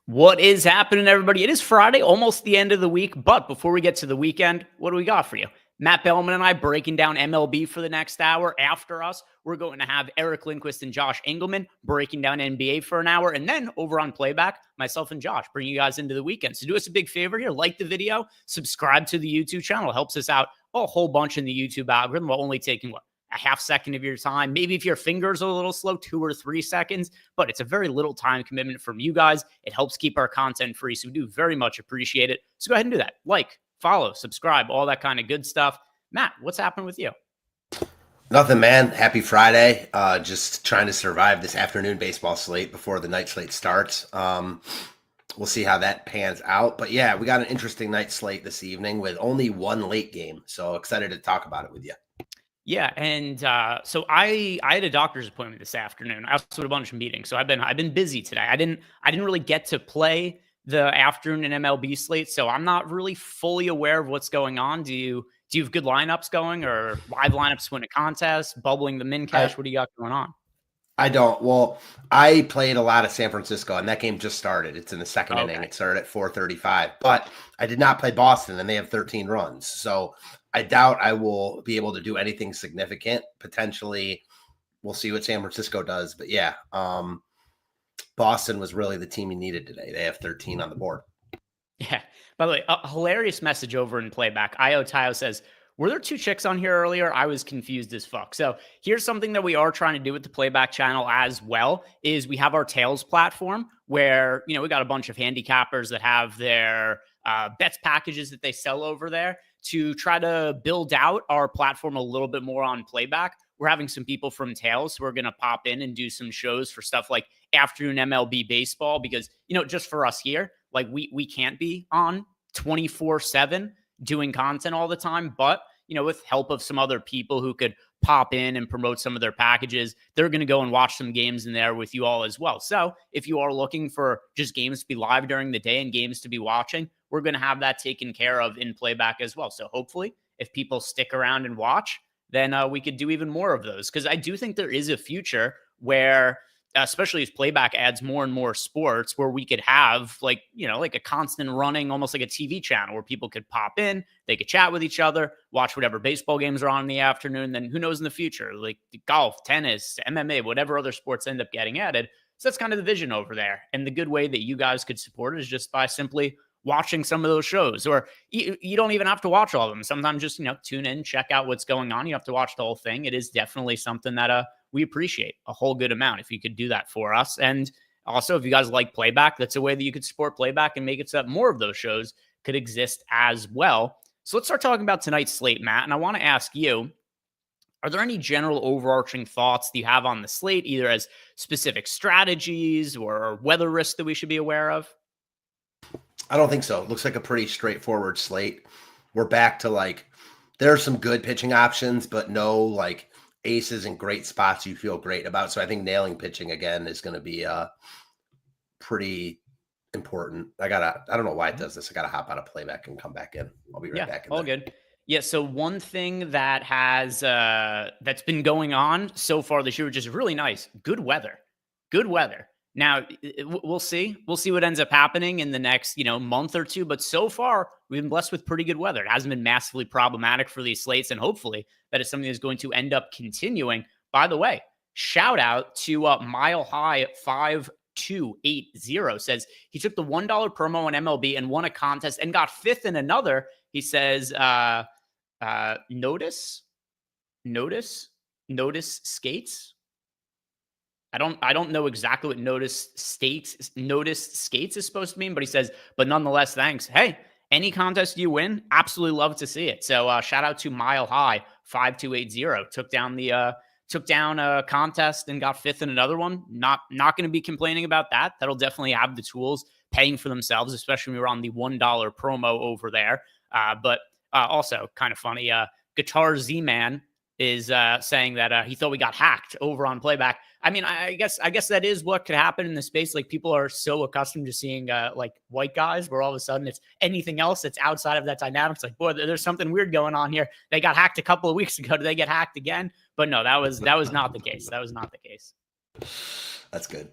What is happening, everybody? It is Friday, almost the end of the week. But before we get to the weekend, what do we got for you? Matt Bellman and I breaking down MLB for the next hour. After us, we're going to have Eric Lindquist and Josh Engelman breaking down NBA for an hour. And then over on Playback, myself and Josh bring you guys into the weekend. So do us a big favor here. Like the video, subscribe to the YouTube channel. It helps us out a whole bunch in the YouTube algorithm while only taking, a half second of your time. Maybe if your fingers are a little slow, 2 or 3 seconds, but it's a very little time commitment from you guys. It helps keep our content free. So we do very much appreciate it. So go ahead and do that. Like, follow, subscribe, all that kind of good stuff. Matt, what's happening with you? Nothing, man. Happy Friday. Just trying to survive this afternoon baseball slate before the night slate starts. We'll see how that pans out. But yeah, we got an interesting night slate this evening with only one late game. So excited to talk about it with you. Yeah, and so I had a doctor's appointment this afternoon. I also had a bunch of meetings, so I've been busy today. I didn't really get to play the afternoon and MLB slate, so I'm not really fully aware of what's going on. Do you have good lineups going, or live lineups win a contest, bubbling the min cash? What do you got going on? I don't. Well, I played a lot of San Francisco, and that game just started. It's in the second inning. It started at 4:35, but I did not play Boston, and they have 13 runs. So I doubt I will be able to do anything significant. Potentially, we'll see what San Francisco does. But yeah, Boston was really the team you needed today. They have 13 on the board. Yeah. By the way, a hilarious message over in Playback. Io Tayo says, were there 2 chicks on here earlier? I was confused as fuck. So here's something that we are trying to do with the Playback channel as well, is we have our Tails platform where, we got a bunch of handicappers that have their bets packages that they sell over there to try to build out our platform a little bit more on Playback. We're having some people from Tails who are going to pop in and do some shows for stuff like afternoon MLB baseball, because, just for us here, like we can't be on 24/7 doing content all the time, but with help of some other people who could pop in and promote some of their packages, they're going to go and watch some games in there with you all as well. So if you are looking for just games to be live during the day and games to be watching, we're going to have that taken care of in Playback as well. So hopefully if people stick around and watch, then we could do even more of those. Because I do think there is a future where, especially as Playback adds more and more sports, where we could have like a constant running, almost like a TV channel where people could pop in, they could chat with each other, watch whatever baseball games are on in the afternoon. Then who knows in the future, like golf, tennis, MMA, whatever other sports end up getting added. So that's kind of the vision over there. And the good way that you guys could support it is just by simply watching some of those shows, or you don't even have to watch all of them. Sometimes just, tune in, check out what's going on. You have to watch the whole thing. It is definitely something that, we appreciate a whole good amount if you could do that for us. And also, if you guys like Playback, that's a way that you could support Playback and make it so that more of those shows could exist as well. So let's start talking about tonight's slate, Matt. And I want to ask you, are there any general overarching thoughts that you have on the slate, either as specific strategies or weather risks that we should be aware of? I don't think so. It looks like a pretty straightforward slate. We're back to there are some good pitching options, but no aces and great spots you feel great about. So I think nailing pitching again is going to be pretty important. I don't know why it does this. I gotta hop out of Playback and come back in. I'll be right back. All good. Yeah. So one thing that has that's been going on so far this year, which is really nice, good weather. Now we'll see what ends up happening in the next, month or two. But so far we've been blessed with pretty good weather. It hasn't been massively problematic for these slates, and hopefully that is something that's going to end up continuing. By the way, shout out to Mile High 5280 says he took the $1 promo on MLB and won a contest and got 5th in another. He says, notice skates. I don't know exactly what notice skates is supposed to mean, but he says, but nonetheless, thanks. Hey, any contest you win, absolutely love to see it. So shout out to Mile High 5280. Took down a contest and got 5th in another one. Not going to be complaining about that. That'll definitely have the tools paying for themselves, especially when we were on the $1 promo over there. But also kind of funny, Guitar Z-Man is saying that he thought we got hacked over on Playback. I mean, I guess that is what could happen in the space. Like, people are so accustomed to seeing white guys, where all of a sudden it's anything else that's outside of that dynamic. It's like, boy, there's something weird going on here. They got hacked a couple of weeks ago. Did they get hacked again? But no, that was not the case. That was not the case. That's good.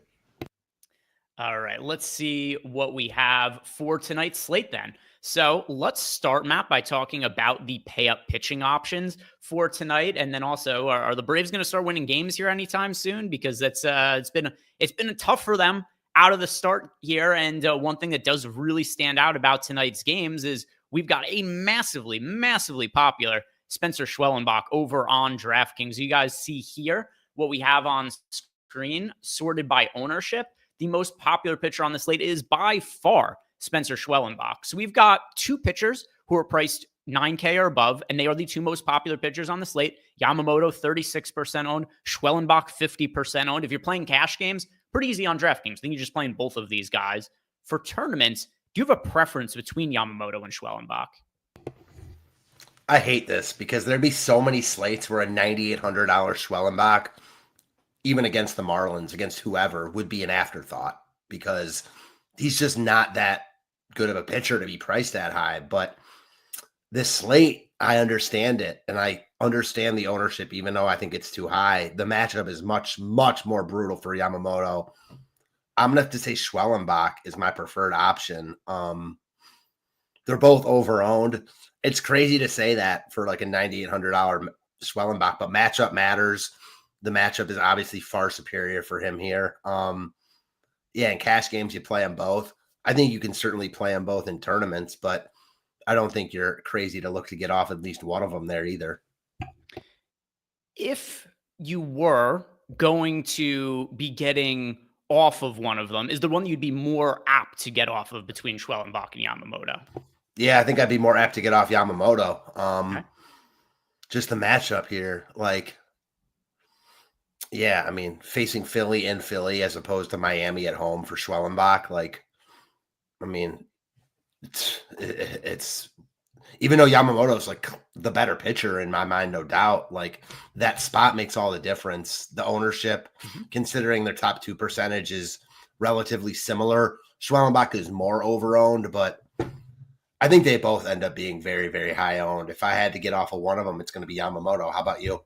All right, let's see what we have for tonight's slate then. So let's start, Matt, by talking about the pay-up pitching options for tonight, and then also, are the Braves going to start winning games here anytime soon? Because it's been tough for them out of the start here. And one thing that does really stand out about tonight's games is we've got a massively, massively popular Spencer Schwellenbach over on DraftKings. You guys see here what we have on screen, sorted by ownership. The most popular pitcher on the slate is by far Spencer Schwellenbach. So we've got two pitchers who are priced 9K or above, and they are the two most popular pitchers on the slate. Yamamoto, 36% owned. Schwellenbach, 50% owned. If you're playing cash games, pretty easy on DraftKings. I think you're just playing both of these guys. For tournaments, do you have a preference between Yamamoto and Schwellenbach? I hate this because there'd be so many slates where a $9,800 Schwellenbach, even against the Marlins, against whoever, would be an afterthought because he's just not that good of a pitcher to be priced that high. But this slate, I understand it. And I understand the ownership, even though I think it's too high. The matchup is much, much more brutal for Yamamoto. I'm going to have to say Schwellenbach is my preferred option. They're both over-owned. It's crazy to say that for like a $9,800 Schwellenbach, but matchup matters. The matchup is obviously far superior for him here. In cash games, you play them both. I think you can certainly play them both in tournaments, but I don't think you're crazy to look to get off at least one of them there either. If you were going to be getting off of one of them, is there one that you'd be more apt to get off of between Schwellenbach and Yamamoto? Yeah, I think I'd be more apt to get off Yamamoto. Okay. Just the matchup here, I mean, facing Philly in Philly as opposed to Miami at home for Schwellenbach. It's even though Yamamoto's like the better pitcher in my mind, no doubt, like that spot makes all the difference. The ownership, considering their top 2 percentage is relatively similar. Schwellenbach is more over-owned, but I think they both end up being very, very high owned. If I had to get off of one of them, it's going to be Yamamoto. How about you?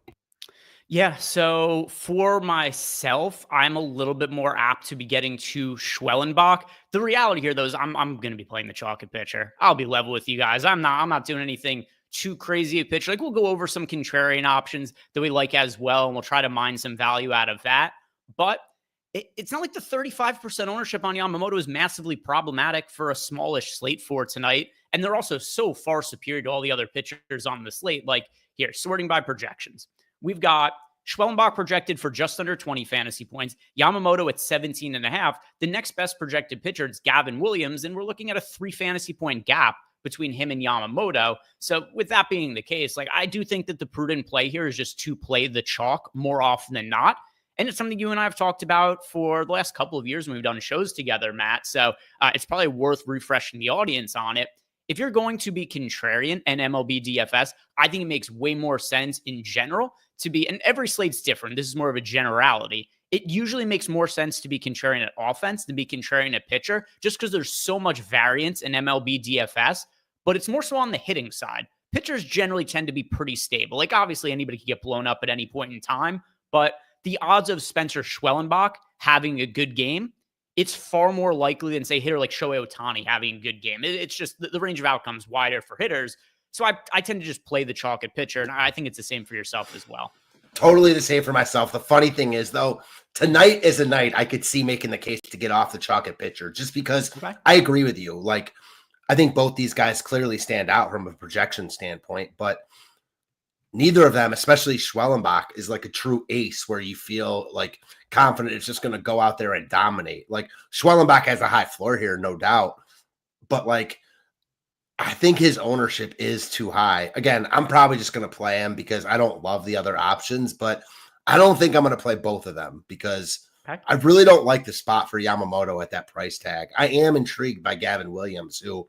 Yeah, so for myself, I'm a little bit more apt to be getting to Schwellenbach. The reality here, though, is I'm going to be playing the chalk-it pitcher. I'll be level with you guys. I'm not doing anything too crazy at pitcher. Like, we'll go over some contrarian options that we like as well, and we'll try to mine some value out of that. But it's not like the 35% ownership on Yamamoto is massively problematic for a smallish slate for tonight. And they're also so far superior to all the other pitchers on the slate. Like, here, sorting by projections. We've got Schwellenbach projected for just under 20 fantasy points, Yamamoto at 17.5. The next best projected pitcher is Gavin Williams, and we're looking at a 3 fantasy point gap between him and Yamamoto. So with that being the case, I do think that the prudent play here is just to play the chalk more often than not. And it's something you and I have talked about for the last couple of years when we've done shows together, Matt. So it's probably worth refreshing the audience on it. If you're going to be contrarian and MLB DFS, I think it makes way more sense in general to be, and every slate's different. This is more of a generality. It usually makes more sense to be contrarian at offense than be contrarian at pitcher, just because there's so much variance in MLB DFS, but it's more so on the hitting side. Pitchers generally tend to be pretty stable. Obviously, anybody can get blown up at any point in time, but the odds of Spencer Schwellenbach having a good game, it's far more likely than, say, a hitter like Shohei Ohtani having a good game. It's just the range of outcomes wider for hitters. So I tend to just play the chalk at pitcher, and I think it's the same for yourself as well. Totally the same for myself. The funny thing is, though, tonight is a night I could see making the case to get off the chalk at pitcher, just because I agree with you. I think both these guys clearly stand out from a projection standpoint, but neither of them, especially Schwellenbach, is like a true ace where you feel confident it's just going to go out there and dominate. Schwellenbach has a high floor here, no doubt, but I think his ownership is too high. Again, I'm probably just going to play him because I don't love the other options, but I don't think I'm going to play both of them because I really don't like the spot for Yamamoto at that price tag. I am intrigued by Gavin Williams, who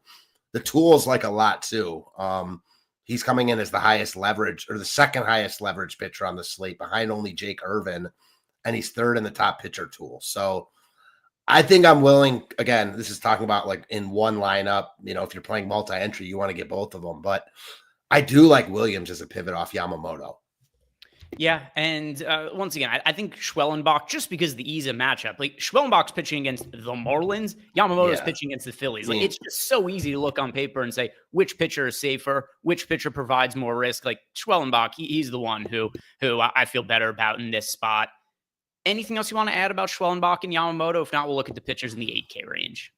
the tools like a lot too. He's coming in as the highest leverage or the second highest leverage pitcher on the slate behind only Jake Irvin, and he's third in the top pitcher tool. So I think I'm willing, again, this is talking about in one lineup, if you're playing multi-entry, you want to get both of them, but I do like Williams as a pivot off Yamamoto. Yeah, and once again, I think Schwellenbach, just because of the ease of matchup, like Schwellenbach's pitching against the Marlins, Yamamoto's Yeah. pitching against the Phillies. I Like mean, it's just so easy to look on paper and say which pitcher is safer, which pitcher provides more risk. Like Schwellenbach, he's the one who I feel better about in this spot. Anything else you want to add about Schwellenbach and Yamamoto? If not, we'll look at the pitchers in the 8K range.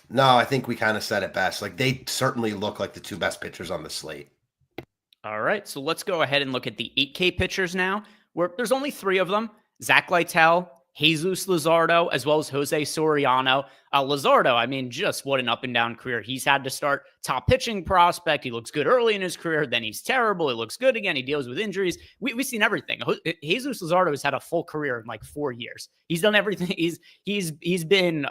no, I think we kind of said it best. Like they certainly look like the two best pitchers on the slate. All right, so let's go ahead and look at the 8K pitchers now, where there's only 3 of them: Zach Lytle, Jesus Luzardo, as well as Jose Soriano. Luzardo, I mean, just what an up and down career he's had to start. Top pitching prospect. He looks good early in his career, then he's terrible. He looks good again. He deals with injuries. We've seen everything. Jesus Luzardo has had a full career in like 4 years. He's done everything. He's been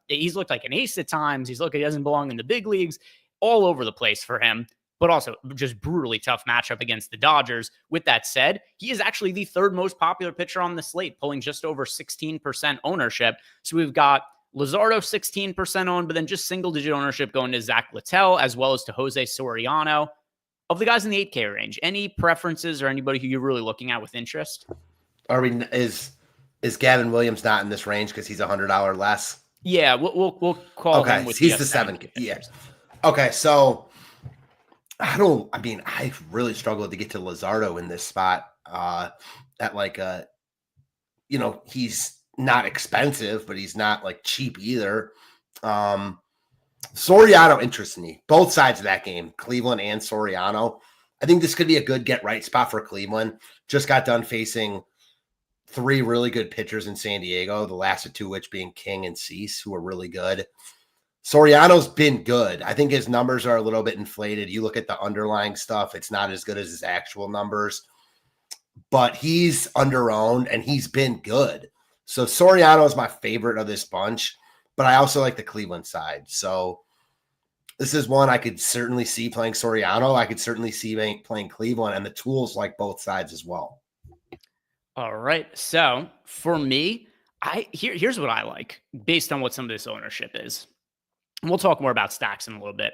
he's looked like an ace at times. He's looked like he doesn't belong in the big leagues. All over the place for him, but also just brutally tough matchup against the Dodgers. With that said, he is actually the 3rd most popular pitcher on the slate, pulling just over 16% ownership. So we've got Luzardo 16% owned, but then just single-digit ownership going to Zach Littell, as well as to Jose Soriano. Of the guys in the 8K range, any preferences or anybody who you're really looking at with interest? Is Gavin Williams not in this range because he's $100 less? Yeah, we'll call him with he's the 7K. Yeah. Okay, so I really struggled to get to Luzardo in this spot. At like he's not expensive, but he's not like cheap either. Soriano interests me. Both sides of that game, Cleveland and Soriano. I think this could be a good get right spot for Cleveland. Just got done facing 3 really good pitchers in San Diego, the last of 2 which being King and Cease, who are really good. Soriano's been good. I think his numbers are a little bit inflated. You look at the underlying stuff, it's not as good as his actual numbers, but he's under-owned and he's been good. So Soriano is my favorite of this bunch, but I also like the Cleveland side. So this is one I could certainly see playing Soriano. I could certainly see playing Cleveland, and the tools like both sides as well. All right. So for me, here's what I like based on what some of this ownership is. And we'll talk more about stacks in a little bit.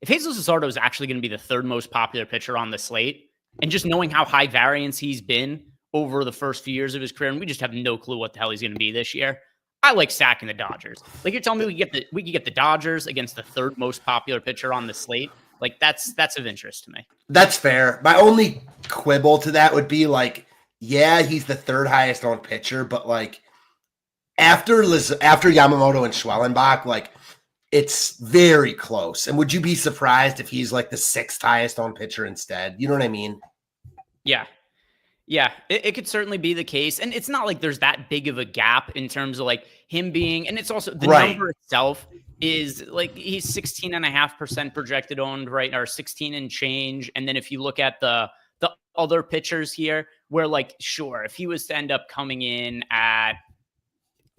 If Jesus Luzardo is actually going to be the 3rd most popular pitcher on the slate, and just knowing how high variance he's been over the first few years of his career, and we just have no clue what the hell he's going to be this year, I like stacking the Dodgers. Like you're telling me we could get the Dodgers against the 3rd most popular pitcher on the slate. Like that's of interest to me. That's fair. My only quibble to that would be like, yeah, he's the 3rd highest owned pitcher, but like after Yamamoto and Schwellenbach, like it's very close. And would you be surprised if he's like the 6th highest owned pitcher instead? You know what I mean? Yeah. Yeah, it could certainly be the case. And it's not like there's that big of a gap in terms of like him being, and it's also the number itself is like he's 16.5% projected owned right now, or 16 and change. And then if you look at the other pitchers here, where like, sure, if he was to end up coming in at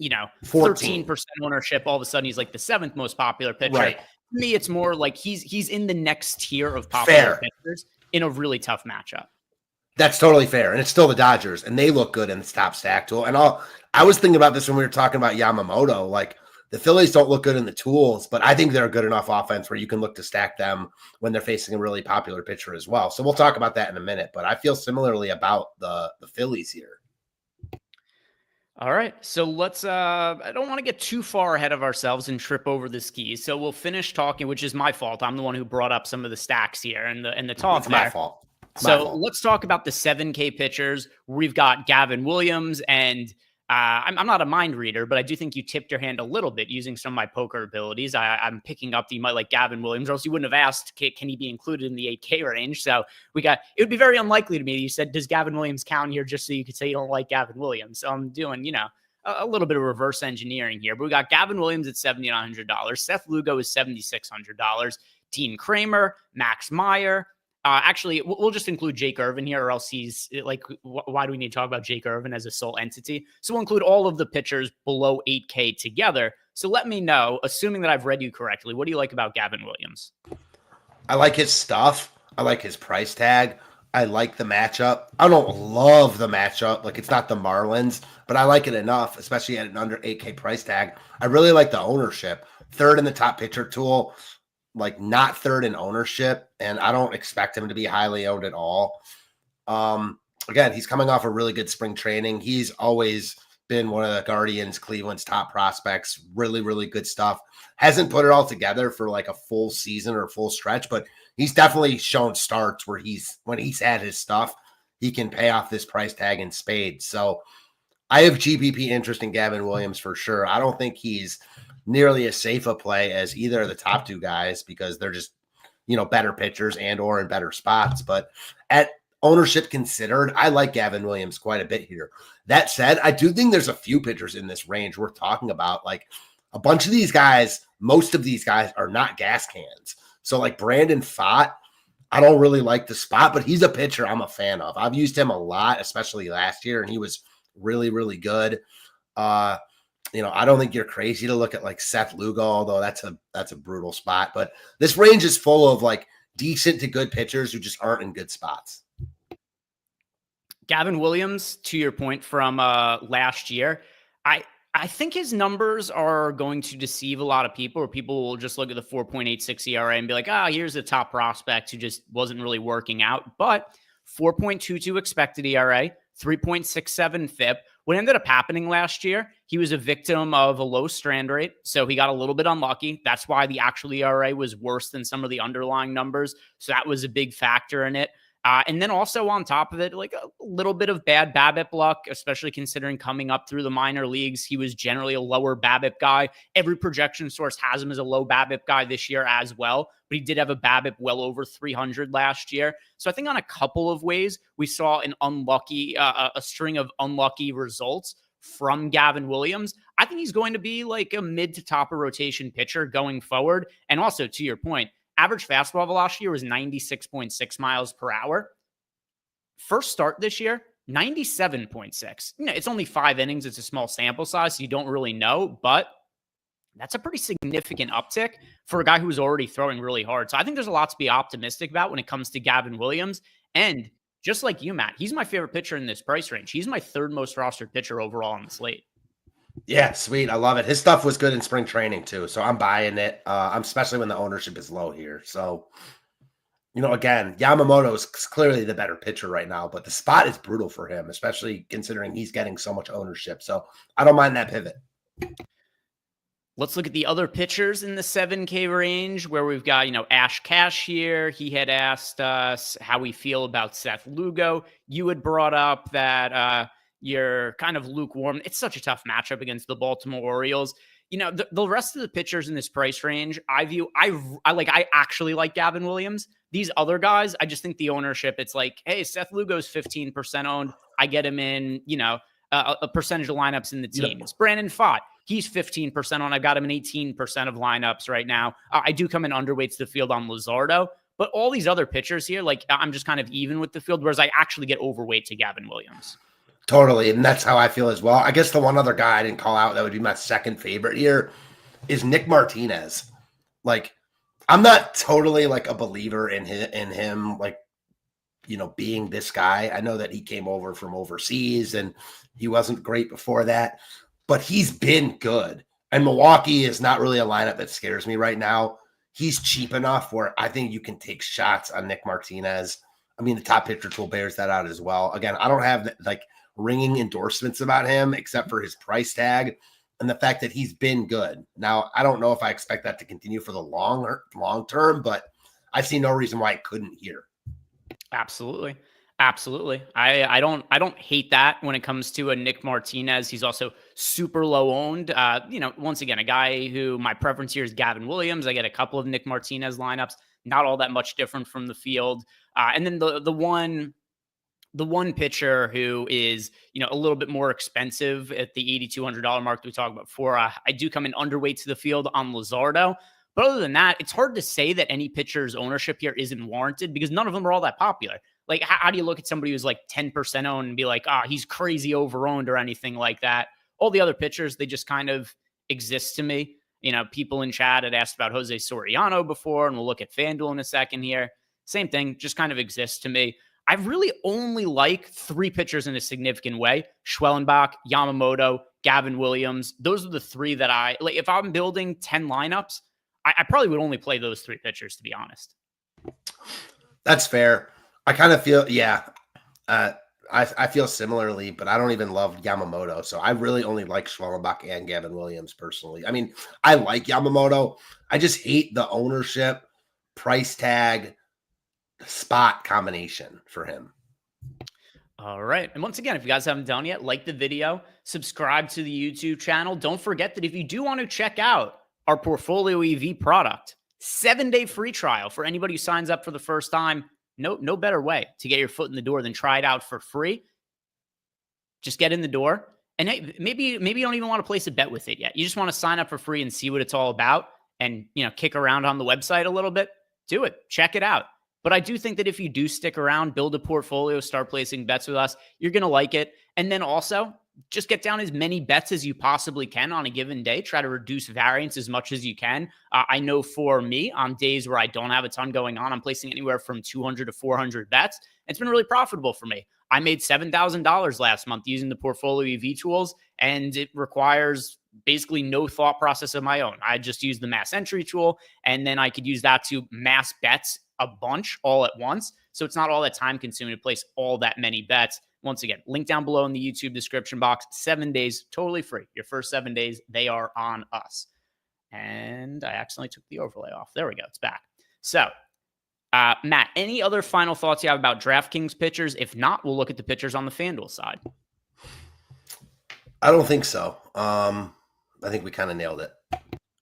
13% ownership, all of a sudden he's like the 7th most popular pitcher. Right. To me, it's more like he's in the next tier of popular pitchers in a really tough matchup. That's totally fair. And it's still the Dodgers, and they look good in the top stack tool. And I was thinking about this when we were talking about Yamamoto. Like the Phillies don't look good in the tools, but I think they're a good enough offense where you can look to stack them when they're facing a really popular pitcher as well. So we'll talk about that in a minute, but I feel similarly about the Phillies here. All right. So let's I don't want to get too far ahead of ourselves and trip over the skis. So we'll finish talking, which is my fault. I'm the one who brought up some of the stacks here and the talk. It's my fault. Let's talk about the 7K pitchers. We've got Gavin Williams, and I'm not a mind reader, but I do think you tipped your hand a little bit using some of my poker abilities. I'm picking up that you might like Gavin Williams, or else you wouldn't have asked, can he be included in the 8K range? So it would be very unlikely to me that you said, does Gavin Williams count here, just so you could say you don't like Gavin Williams? So I'm doing, a little bit of reverse engineering here. But we got Gavin Williams at $7,900. Seth Lugo is $7,600. Dean Kramer, Max Meyer. Actually, we'll just include Jake Irvin here, or else he's like, why do we need to talk about Jake Irvin as a sole entity? So we'll include all of the pitchers below 8K together. So let me know, assuming that I've read you correctly, what do you like about Gavin Williams? I like his stuff. I like his price tag. I like the matchup. I don't love the matchup. Like, it's not the Marlins, but I like it enough, especially at an under 8K price tag. I really like the ownership. 3rd in the top pitcher tool. Like not 3rd in ownership, and I don't expect him to be highly owned at all. again, he's coming off a really good spring training. He's always been one of the Guardians, Cleveland's top prospects. Really, really good stuff. Hasn't put it all together for like a full season or a full stretch, but he's definitely shown starts where when he's had his stuff, he can pay off this price tag in spades. So I have GPP interest in Gavin Williams for sure. I don't think he's nearly as safe a play as either of the top two guys because they're just, better pitchers and or in better spots. But at ownership considered, I like Gavin Williams quite a bit here. That said, I do think there's a few pitchers in this range we're talking about. Like a bunch of these guys, most of these guys are not gas cans. So like Brandon Pfaadt, I don't really like the spot, but he's a pitcher I'm a fan of. I've used him a lot, especially last year, and he was really, really good. I don't think you're crazy to look at like Seth Lugo, although that's a brutal spot. But this range is full of like decent to good pitchers who just aren't in good spots. Gavin Williams, to your point from last year, I think his numbers are going to deceive a lot of people, or people will just look at the 4.86 ERA and be like, here's a top prospect who just wasn't really working out. But 4.22 expected ERA, 3.67 FIP. What ended up happening last year, he was a victim of a low strand rate, so he got a little bit unlucky. That's why the actual ERA was worse than some of the underlying numbers. So that was a big factor in it. And then also on top of it, like a little bit of bad BABIP luck, especially considering coming up through the minor leagues. He was generally a lower BABIP guy. Every projection source has him as a low BABIP guy this year as well, but he did have a BABIP well over 300 last year. So I think on a couple of ways, we saw a string of unlucky results from Gavin Williams. I think he's going to be like a mid to top of rotation pitcher going forward. And also, to your point, average fastball velocity was 96.6 miles per hour. First start this year, 97.6. It's only 5 innings. It's a small sample size, so you don't really know, but that's a pretty significant uptick for a guy who's already throwing really hard. So I think there's a lot to be optimistic about when it comes to Gavin Williams. And just like you, Matt, he's my favorite pitcher in this price range. He's my third most rostered pitcher overall on the slate. Yeah, sweet. I love it. His stuff was good in spring training too, so I'm buying it. I'm especially when the ownership is low here. So, again, Yamamoto is clearly the better pitcher right now, but the spot is brutal for him, especially considering he's getting so much ownership. So I don't mind that pivot. Let's look at the other pitchers in the 7K range where we've got, Ash Cash here. He had asked us how we feel about Seth Lugo. You had brought up that you're kind of lukewarm. It's such a tough matchup against the Baltimore Orioles. The rest of the pitchers in this price range, I actually like Gavin Williams. These other guys, I just think the ownership, it's like, hey, Seth Lugo's 15% owned. I get him in, a percentage of lineups in the team. It's Brandon Pfaadt. He's 15% on. I've got him in 18% of lineups right now. I do come in underweight to the field on Luzardo, but all these other pitchers here, like I'm just kind of even with the field, whereas I actually get overweight to Gavin Williams. Totally, and that's how I feel as well. I guess the one other guy I didn't call out that would be my second favorite here is Nick Martinez. Like, I'm not totally like a believer in him, like, being this guy. I know that he came over from overseas and he wasn't great before that, but he's been good. And Milwaukee is not really a lineup that scares me right now. He's cheap enough where I think you can take shots on Nick Martinez. I mean, the top pitcher tool bears that out as well. Again, I don't have like ringing endorsements about him except for his price tag and the fact that he's been good. Now, I don't know if I expect that to continue for the long term, but I see no reason why it couldn't here. Absolutely. I don't hate that when it comes to a Nick Martinez. He's also super low owned. Once again, a guy who my preference here is Gavin Williams. I get a couple of Nick Martinez lineups, not all that much different from the field. And then the one pitcher who is, a little bit more expensive at the $8,200 mark that we talked about before. I do come in underweight to the field on Luzardo. But other than that, it's hard to say that any pitcher's ownership here isn't warranted because none of them are all that popular. Like, how do you look at somebody who's like 10% owned and be like, he's crazy over-owned or anything like that? All the other pitchers, they just kind of exist to me. People in chat had asked about Jose Soriano before, and we'll look at FanDuel in a second here. Same thing, just kind of exists to me. I really only like 3 pitchers in a significant way: Schwellenbach, Yamamoto, Gavin Williams. Those are the 3 that I like. If I'm building 10 lineups, I probably would only play those 3 pitchers, to be honest. That's fair. I kind of feel, I feel similarly, but I don't even love Yamamoto. So I really only like Schwellenbach and Gavin Williams personally. I mean, I like Yamamoto. I just hate the ownership, price tag, spot combination for him. All right. And once again, if you guys haven't done yet, like the video, subscribe to the YouTube channel. Don't forget that if you do want to check out our Portfolio EV product, 7-day free trial for anybody who signs up for the first time. No better way to get your foot in the door than try it out for free. Just get in the door. And hey, maybe you don't even want to place a bet with it yet. You just want to sign up for free and see what it's all about and, kick around on the website a little bit. Do it. Check it out. But I do think that if you do stick around, build a portfolio, start placing bets with us, you're going to like it. And then also just get down as many bets as you possibly can on a given day. Try to reduce variance as much as you can. I know for me, on days where I don't have a ton going on, I'm placing anywhere from 200 to 400 bets. It's been really profitable for me. I made $7,000 last month using the Portfolio EV tools, and it requires basically no thought process of my own. I just use the mass entry tool, and then I could use that to mass bets a bunch all at once. So it's not all that time consuming to place all that many bets. Once again, link down below in the YouTube description box. 7 days, totally free. Your first 7 days, they are on us. And I accidentally took the overlay off. There we go. It's back. So, Matt, any other final thoughts you have about DraftKings pitchers? If not, we'll look at the pitchers on the FanDuel side. I don't think so. I think we kind of nailed it.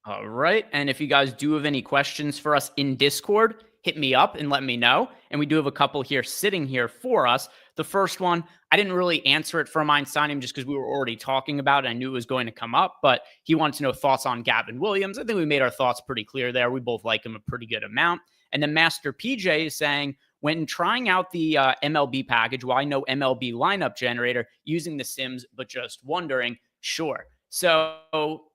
All right. And if you guys do have any questions for us in Discord, hit me up and let me know. And we do have a couple here sitting here for us. The first one, I didn't really answer it for mine signing just because we were already talking about it. I knew it was going to come up, but he wanted to know thoughts on Gavin Williams. I think we made our thoughts pretty clear there. We both like him a pretty good amount. And then Master PJ is saying, when trying out the MLB package, well, I know MLB lineup generator using the Sims, but just wondering, sure. So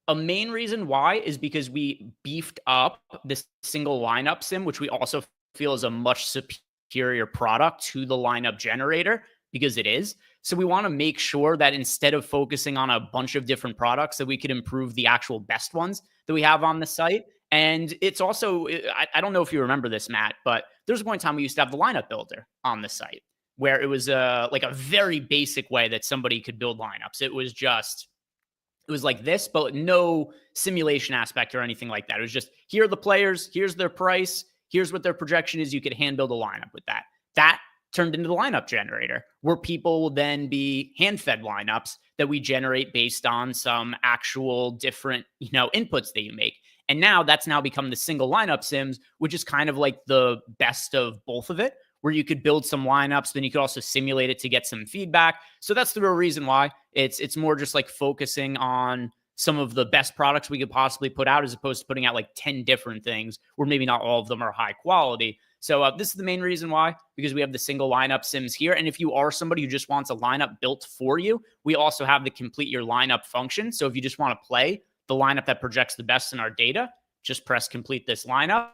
a main reason why is because we beefed up this single lineup sim, which we also feel is a much superior product to the lineup generator, because it is. So we want to make sure that instead of focusing on a bunch of different products, that we could improve the actual best ones that we have on the site. And it's also, I don't know if you remember this, Matt, but there's one time we used to have the lineup builder on the site where it was like a very basic way that somebody could build lineups. It was like this, but no simulation aspect or anything like that. It was just, here are the players, here's their price, here's what their projection is. You could hand build a lineup with that. That turned into the lineup generator, where people will then be hand-fed lineups that we generate based on some actual different, inputs that you make. And now that's now become the single lineup sims, which is kind of like the best of both of it, where you could build some lineups, then you could also simulate it to get some feedback. So that's the real reason why it's more just like focusing on some of the best products we could possibly put out, as opposed to putting out like 10 different things where maybe not all of them are high quality. So this is the main reason why, because we have the single lineup sims here. And if you are somebody who just wants a lineup built for you, we also have the complete your lineup function. So if you just want to play the lineup that projects the best in our data, just press complete this lineup,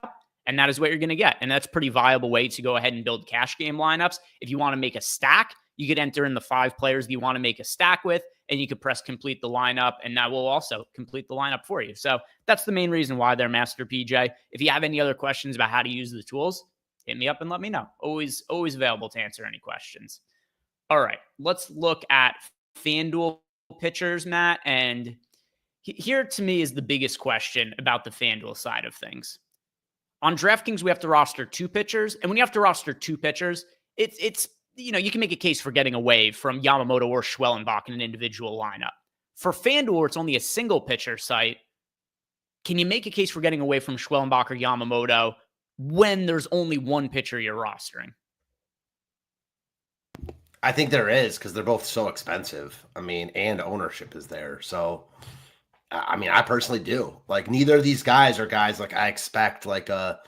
and that is what you're going to get. And that's a pretty viable way to go ahead and build cash game lineups. If you want to make a stack, you could enter in the 5 players that you want to make a stack with, and you could press complete the lineup, and that will also complete the lineup for you. So that's the main reason why they're Master PJ. If you have any other questions about how to use the tools, hit me up and let me know. Always available to answer any questions. All right, let's look at FanDuel pitchers, Matt. And here to me is the biggest question about the FanDuel side of things. On DraftKings, we have to roster 2 pitchers. And when you have to roster 2 pitchers, it's you can make a case for getting away from Yamamoto or Schwellenbach in an individual lineup. For FanDuel, where it's only a single pitcher site, can you make a case for getting away from Schwellenbach or Yamamoto when there's only one pitcher you're rostering? I think there is, because they're both so expensive. I mean, and ownership is there. So, I mean, I personally do. Like, neither of these guys are guys like I expect, like a,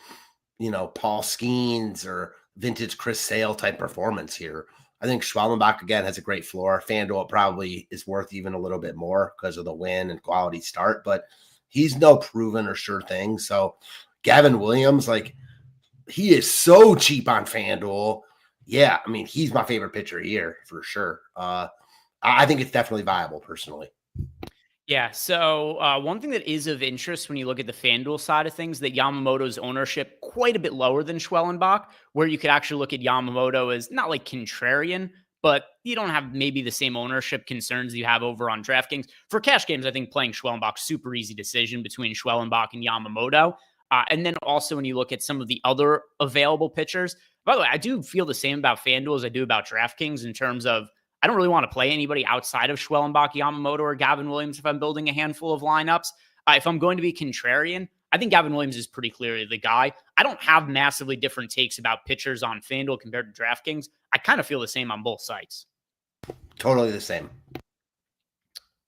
Paul Skeens or vintage Chris Sale type performance here. I think Schwellenbach, again, has a great floor. FanDuel probably is worth even a little bit more because of the win and quality start, but he's no proven or sure thing. So Gavin Williams, like, he is so cheap on FanDuel. Yeah, I mean, he's my favorite pitcher here for sure. I think it's definitely viable personally. Yeah. So one thing that is of interest when you look at the FanDuel side of things, that Yamamoto's ownership quite a bit lower than Schwellenbach, where you could actually look at Yamamoto as not like contrarian, but you don't have maybe the same ownership concerns you have over on DraftKings. For cash games, I think playing Schwellenbach, super easy decision between Schwellenbach and Yamamoto. And then also when you look at some of the other available pitchers, by the way, I do feel the same about FanDuel as I do about DraftKings in terms of I don't really want to play anybody outside of Schwellenbach, Yamamoto, or Gavin Williams if I'm building a handful of lineups. If I'm going to be contrarian, I think Gavin Williams is pretty clearly the guy. I don't have massively different takes about pitchers on FanDuel compared to DraftKings. I kind of feel the same on both sites. Totally the same.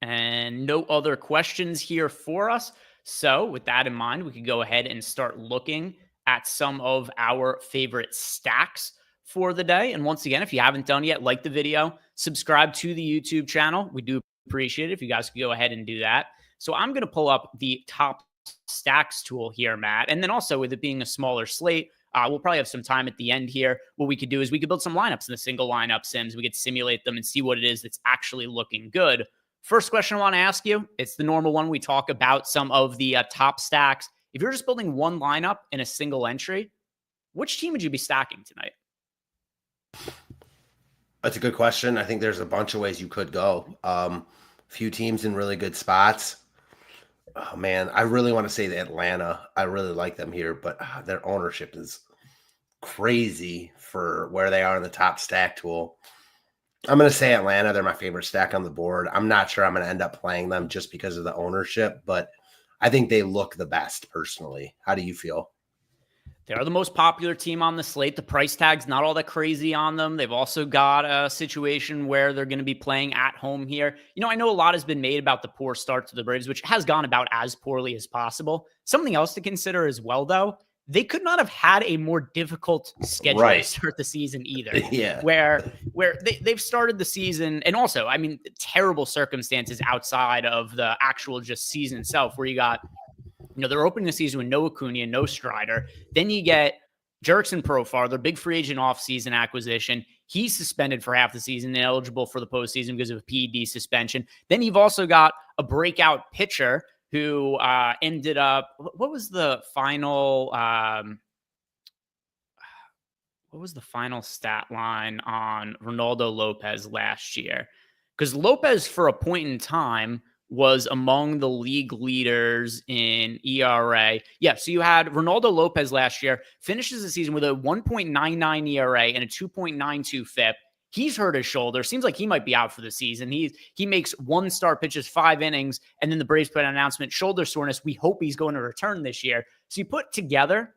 And no other questions here for us. So with that in mind, we could go ahead and start looking at some of our favorite stacks for the day. And once again, if you haven't done yet, like the video, subscribe to the YouTube channel. We do appreciate it if you guys could go ahead and do that. So I'm going to pull up the top stacks tool here, Matt. And then also with it being a smaller slate, we'll probably have some time at the end here. What we could do is we could build some lineups in the single lineup sims. We could simulate them and see what it is that's actually looking good. First question I want to ask you, it's the normal one. We talk about some of the top stacks. If you're just building one lineup in a single entry, which team would you be stacking tonight? That's a good question. I think there's a bunch of ways you could go. Few teams in really good spots. Oh man, I really want to say the Atlanta. I really like them here, but their ownership is crazy for where they are in the top stack tool. I'm going to say Atlanta. They're my favorite stack on the board. I'm not sure I'm going to end up playing them just because of the ownership, but I think they look the best personally. How do you feel? They're the most popular team on the slate. The price tag's not all that crazy on them. They've also got a situation where they're going to be playing at home here. You know, I know a lot has been made about the poor start to the Braves, which has gone about as poorly as possible. Something else to consider as well, though, they could not have had a more difficult schedule to start the season either. Yeah. Where they've started the season, and also, I mean, terrible circumstances outside of the actual just season itself, where you got, you know, they're opening the season with no Acuna, no Strider. Then you get Jurickson Profar, their big free agent offseason acquisition. He's suspended for half the season, ineligible for the postseason because of a PED suspension. Then you've also got a breakout pitcher who ended up, what was the final stat line on Ronaldo Lopez last year? Because Lopez, for a point in time, was among the league leaders in ERA. Yeah, so you had Ronaldo Lopez last year, finishes the season with a 1.99 ERA and a 2.92 FIP. He's hurt his shoulder. Seems like he might be out for the season. He makes one start, pitches 5 innings, and then the Braves put an announcement, shoulder soreness. We hope he's going to return this year. So you put together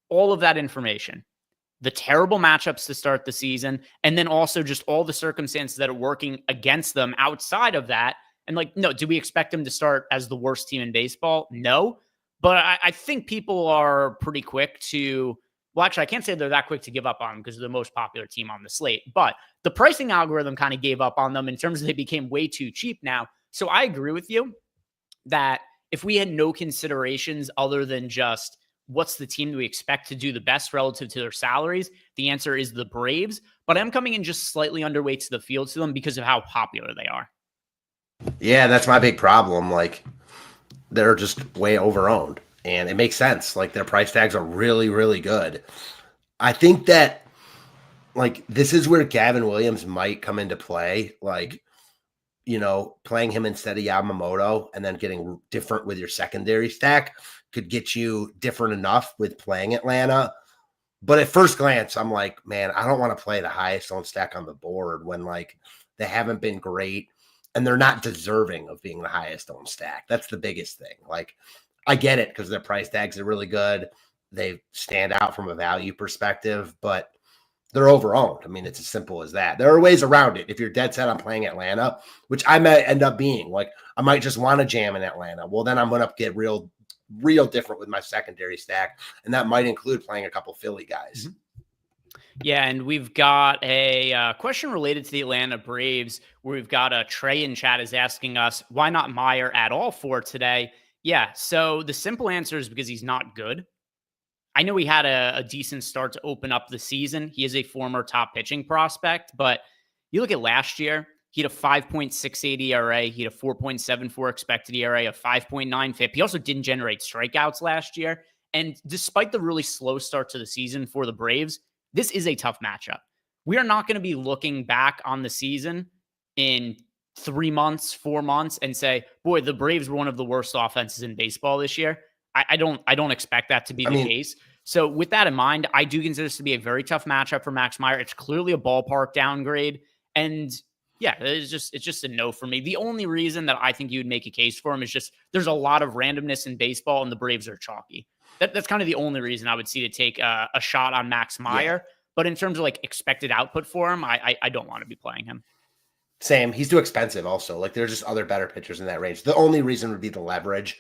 all of that information, the terrible matchups to start the season, and then also just all the circumstances that are working against them outside of that. And like, no, do we expect them to start as the worst team in baseball? No. But I think people are pretty quick to, well, actually, I can't say they're that quick to give up on them because they're the most popular team on the slate. But the pricing algorithm kind of gave up on them in terms of they became way too cheap now. So I agree with you that if we had no considerations other than just what's the team that we expect to do the best relative to their salaries, the answer is the Braves. But I'm coming in just slightly underweight to the field to them because of how popular they are. Yeah, that's my big problem. Like, they're just way overowned, and it makes sense. Like, their price tags are really, really good. I think that, like, this is where Gavin Williams might come into play. Like, you know, playing him instead of Yamamoto and then getting different with your secondary stack could get you different enough with playing Atlanta. But at first glance, I'm like, man, I don't want to play the highest owned stack on the board when, like, they haven't been great. And they're not deserving of being the highest owned stack. That's the biggest thing. Like, I get it because their price tags are really good. They stand out from a value perspective, but they're overowned. I mean, it's as simple as that. There are ways around it. If you're dead set on playing Atlanta, which I might end up being, like, I might just want to jam in Atlanta. Well, then I'm going to get real different with my secondary stack. And that might include playing a couple Philly guys. Mm-hmm. Yeah, and we've got a question related to the Atlanta Braves where we've got Trey in chat is asking us, why not Meyer at all for today? Yeah, so the simple answer is because he's not good. I know he had a decent start to open up the season. He is a former top pitching prospect, but you look at last year, He had a 5.68 ERA. He had a 4.74 expected ERA, a 5.9 FIP. He also didn't generate strikeouts last year. And despite the really slow start to the season for the Braves, this is a tough matchup. We are not going to be looking back on the season in 3 months, 4 months and say, boy, the Braves were one of the worst offenses in baseball this year. I don't expect that to be the case. So with that in mind, I do consider this to be a very tough matchup for Max Meyer. It's clearly a ballpark downgrade. And yeah, it's just a no for me. The only reason that I think you would make a case for him is just there's a lot of randomness in baseball and the Braves are chalky. That's kind of the only reason I would see to take a shot on Max Meyer. Yeah. But in terms of like expected output for him, I don't want to be playing him. Same. He's too expensive also. Like there's just other better pitchers in that range. The only reason would be the leverage.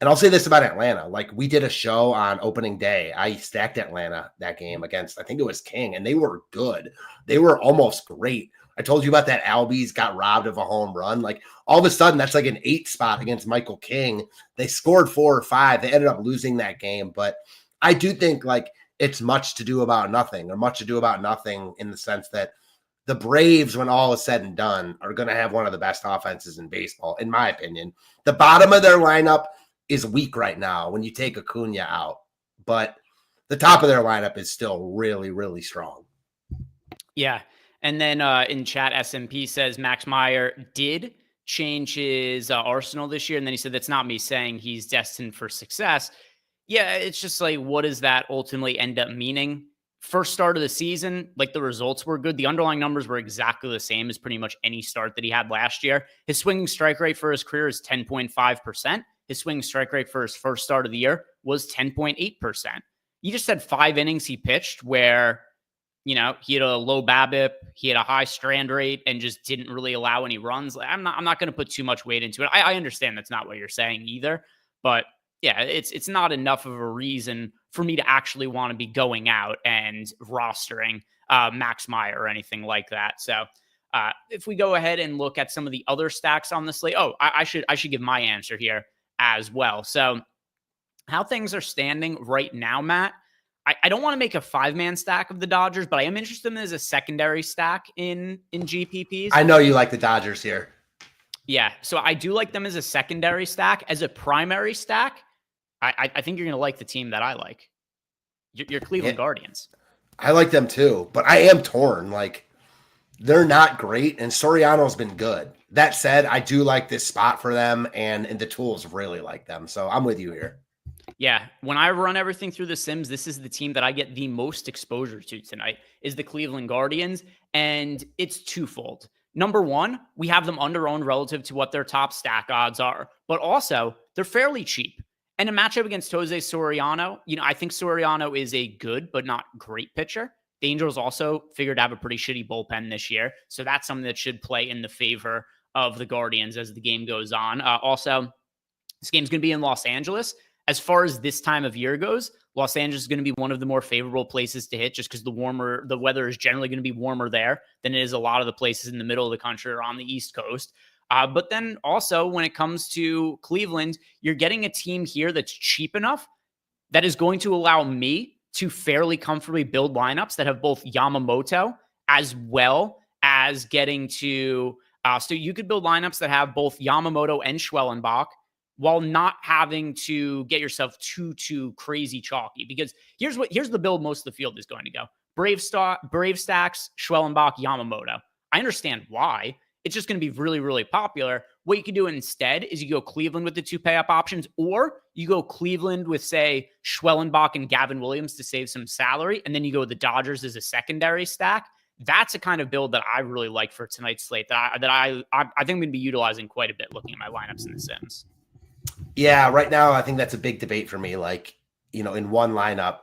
And I'll say this about Atlanta. Like we did a show on opening day. I stacked Atlanta that game against, I think it was King, and they were good. They were almost great. I told you about that Albies got robbed of a home run. Like all of a sudden, that's like an 8 spot against Michael King. They scored 4 or 5. They ended up losing that game. But I do think like it's much ado about nothing in the sense that the Braves, when all is said and done, are going to have one of the best offenses in baseball, in my opinion. The bottom of their lineup is weak right now when you take Acuna out, but the top of their lineup is still really, really strong. Yeah. And then in chat, SMP says Max Meyer did change his arsenal this year. And then he said, that's not me saying he's destined for success. Yeah, it's just like, what does that ultimately end up meaning? First start of the season, like the results were good. The underlying numbers were exactly the same as pretty much any start that he had last year. His swinging strike rate for his career is 10.5%. His swinging strike rate for his first start of the year was 10.8%. You just had 5 innings he pitched where, he had a low BABIP, he had a high strand rate, and just didn't really allow any runs. I'm not going to put too much weight into it. I understand that's not what you're saying either, but yeah, it's not enough of a reason for me to actually want to be going out and rostering Max Meyer or anything like that. So if we go ahead and look at some of the other stacks on the slate, I should give my answer here as well. So how things are standing right now, Matt, I don't want to make a 5-man stack of the Dodgers, but I am interested in them as a secondary stack in GPPs. I know you like the Dodgers here. Yeah, so I do like them as a secondary stack. As a primary stack, I think you're going to like the team that I like. Your Cleveland Guardians. I like them too, but I am torn. Like, they're not great, and Soriano's been good. That said, I do like this spot for them, and the tools really like them. So I'm with you here. Yeah, when I run everything through the Sims, this is the team that I get the most exposure to tonight is the Cleveland Guardians, and it's twofold. Number one, we have them under-owned relative to what their top stack odds are, but also they're fairly cheap. And a matchup against Jose Soriano, I think Soriano is a good but not great pitcher. The Angels also figured to have a pretty shitty bullpen this year, so that's something that should play in the favor of the Guardians as the game goes on. Also, this game's going to be in Los Angeles. As far as this time of year goes, Los Angeles is going to be one of the more favorable places to hit just because the weather is generally going to be warmer there than it is a lot of the places in the middle of the country or on the East Coast. But then also when it comes to Cleveland, you're getting a team here that's cheap enough that is going to allow me to fairly comfortably build lineups that have both Yamamoto as well as getting to so you could build lineups that have both Yamamoto and Schwellenbach while not having to get yourself too crazy chalky. Because here's the build most of the field is going to go. Brave stacks, Schwellenbach, Yamamoto. I understand why. It's just going to be really, really popular. What you can do instead is you go Cleveland with the 2 pay-up options, or you go Cleveland with, say, Schwellenbach and Gavin Williams to save some salary, and then you go with the Dodgers as a secondary stack. That's a kind of build that I really like for tonight's slate that I think I'm going to be utilizing quite a bit looking at my lineups in the Sims. Yeah, right now I think that's a big debate for me. Like, in one lineup,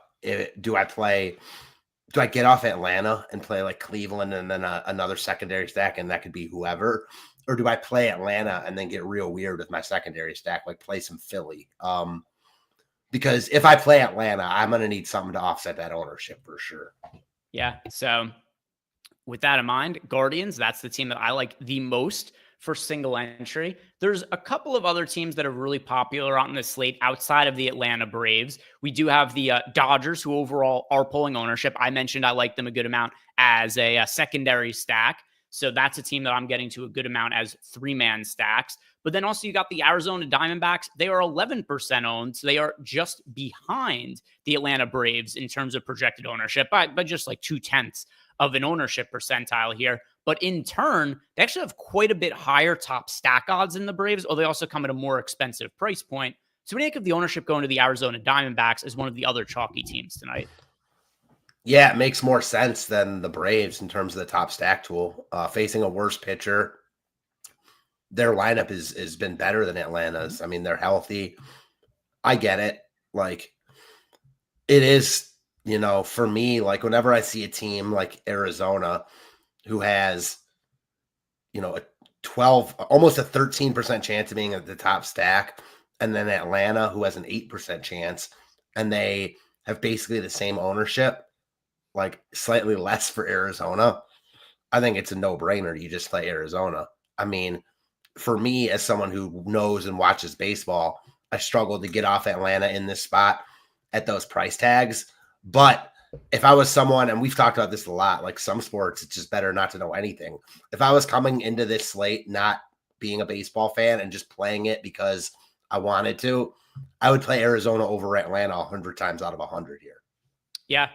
do I get off Atlanta and play like Cleveland and then another secondary stack, and that could be whoever? Or do I play Atlanta and then get real weird with my secondary stack, like play some Philly? Because if I play Atlanta, I'm going to need something to offset that ownership for sure. Yeah, so with that in mind, Guardians, that's the team that I like the most for single entry. There's a couple of other teams that are really popular on this slate outside of the Atlanta Braves. We do have the Dodgers, who overall are pulling ownership. I mentioned I like them a good amount as a secondary stack. So that's a team that I'm getting to a good amount as 3-man stacks. But then also you got the Arizona Diamondbacks. They are 11% owned. So they are just behind the Atlanta Braves in terms of projected ownership by just like 0.2 of an ownership percentile here. But in turn, they actually have quite a bit higher top stack odds than the Braves, or they also come at a more expensive price point. So what do you think of the ownership going to the Arizona Diamondbacks as one of the other chalky teams tonight? Yeah, it makes more sense than the Braves in terms of the top stack tool. Facing a worse pitcher, their lineup has been better than Atlanta's. I mean, they're healthy. I get it. Like, it is, for me, like whenever I see a team like Arizona who has, a 12, almost a 13% chance of being at the top stack, and then Atlanta who has an 8% chance, and they have basically the same ownership, like slightly less for Arizona, I think it's a no-brainer. You just play Arizona. I mean, for me, as someone who knows and watches baseball, I struggled to get off Atlanta in this spot at those price tags. But if I was someone, and we've talked about this a lot, like some sports, it's just better not to know anything. If I was coming into this slate not being a baseball fan and just playing it because I wanted to, I would play Arizona over Atlanta 100 times out of 100 here. Yeah.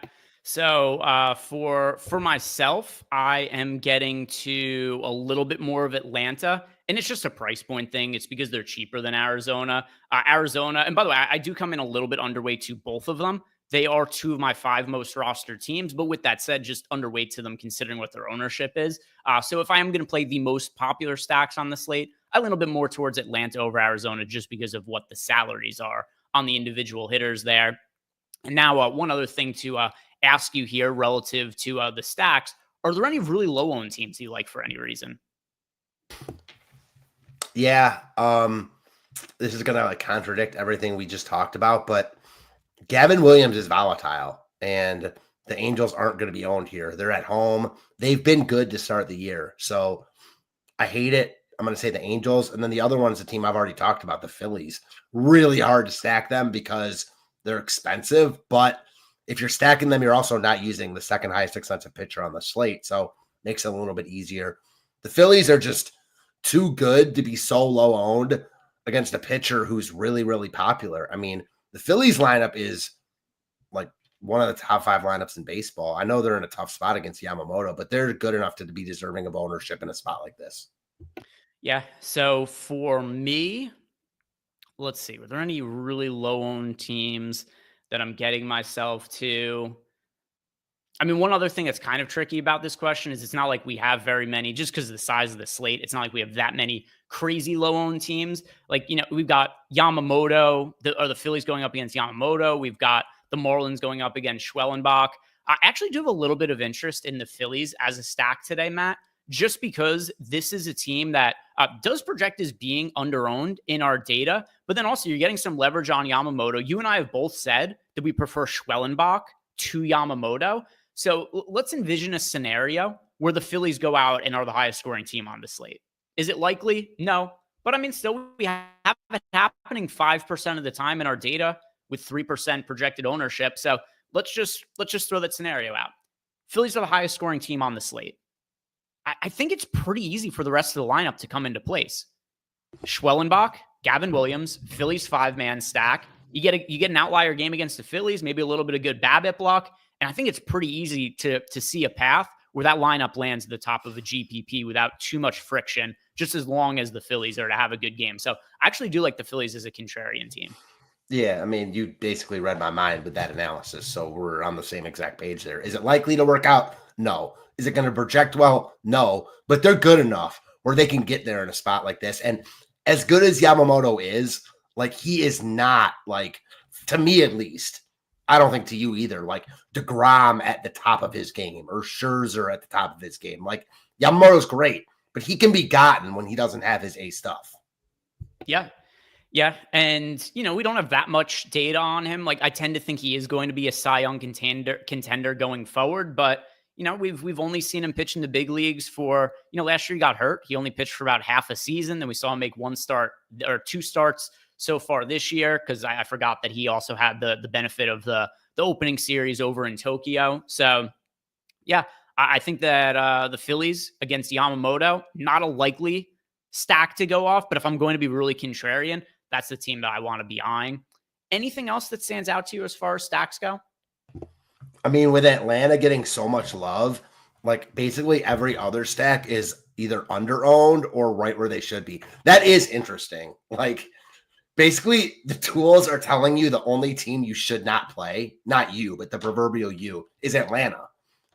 So for myself, I am getting to a little bit more of Atlanta, and it's just a price point thing. It's because they're cheaper than Arizona. Arizona, and by the way, I do come in a little bit underweight to both of them. They are 2 of my 5 most rostered teams, but with that said, just underweight to them considering what their ownership is. So if I am going to play the most popular stacks on the slate, I lean a bit more towards Atlanta over Arizona just because of what the salaries are on the individual hitters there. And now one other thing to ask you here relative to the stacks, are there any really low owned teams you like for any reason? Yeah. This is going to contradict everything we just talked about, but Gavin Williams is volatile, and the Angels aren't going to be owned here. They're at home. They've been good to start the year. So I hate it. I'm going to say the Angels. And then the other one is a team I've already talked about, the Phillies. Really hard to stack them because they're expensive. But if you're stacking them, you're also not using the second highest expensive pitcher on the slate. So makes it a little bit easier. The Phillies are just too good to be so low owned against a pitcher who's really, really popular. I mean, the Phillies lineup is like one of the top 5 lineups in baseball. I know they're in a tough spot against Yamamoto, but they're good enough to be deserving of ownership in a spot like this. Yeah. So for me, let's see. Were there any really low owned teams that I'm getting myself to? I mean, one other thing that's kind of tricky about this question is it's not like we have very many, just because of the size of the slate. It's not like we have that many crazy low owned teams. Like, we've got Yamamoto, the Phillies going up against Yamamoto. We've got the Marlins going up against Schwellenbach. I actually do have a little bit of interest in the Phillies as a stack today, Matt, just because this is a team that does project as being underowned in our data. But then also you're getting some leverage on Yamamoto. You and I have both said that we prefer Schwellenbach to Yamamoto. So let's envision a scenario where the Phillies go out and are the highest scoring team on the slate. Is it likely? No. But I mean, still, we have it happening 5% of the time in our data with 3% projected ownership. So let's just throw that scenario out. Phillies are the highest scoring team on the slate. I think it's pretty easy for the rest of the lineup to come into place. Schwellenbach, Gavin Williams, Phillies 5-man stack. You get an outlier game against the Phillies, maybe a little bit of good BABIP luck. And I think it's pretty easy to see a path where that lineup lands at the top of a GPP without too much friction, just as long as the Phillies are to have a good game. So I actually do like the Phillies as a contrarian team. Yeah, I mean, you basically read my mind with that analysis. So we're on the same exact page there. Is it likely to work out? No. Is it going to project well? No. But they're good enough where they can get there in a spot like this. And as good as Yamamoto is, like, he is not, like, to me at least, I don't think to you either, like DeGrom at the top of his game or Scherzer at the top of his game. Like, Yamamoto's great, but he can be gotten when he doesn't have his A stuff. Yeah. Yeah. And, we don't have that much data on him. Like, I tend to think he is going to be a Cy Young contender going forward, but we've only seen him pitch in the big leagues for, last year he got hurt. He only pitched for about half a season. Then we saw him make 1 start or 2 starts so far this year, because I forgot that he also had the benefit of the opening series over in Tokyo. So, yeah, I think that the Phillies against Yamamoto, not a likely stack to go off, but if I'm going to be really contrarian, that's the team that I want to be eyeing. Anything else that stands out to you as far as stacks go? I mean, with Atlanta getting so much love, like basically every other stack is either under-owned or right where they should be. That is interesting. Like basically the tools are telling you the only team you should not play, not you, but the proverbial you, is Atlanta.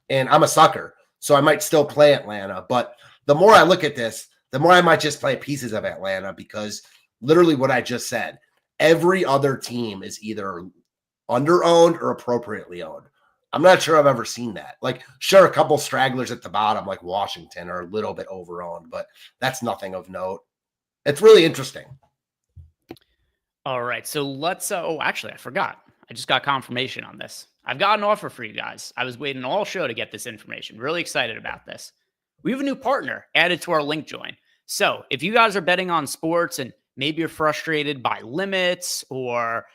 And I'm a sucker, so I might still play Atlanta. But the more I look at this, the more I might just play pieces of Atlanta, because literally what I just said, every other team is either under-owned or appropriately owned. I'm not sure I've ever seen that. Like, sure, a couple stragglers at the bottom, like Washington, are a little bit over-owned, but that's nothing of note. It's really interesting. All right, so let's. Actually, I forgot. I just got confirmation on this. I've got an offer for you guys. I was waiting all show to get this information. Really excited about this. We have a new partner added to our link join. So if you guys are betting on sports and maybe you're frustrated by limits or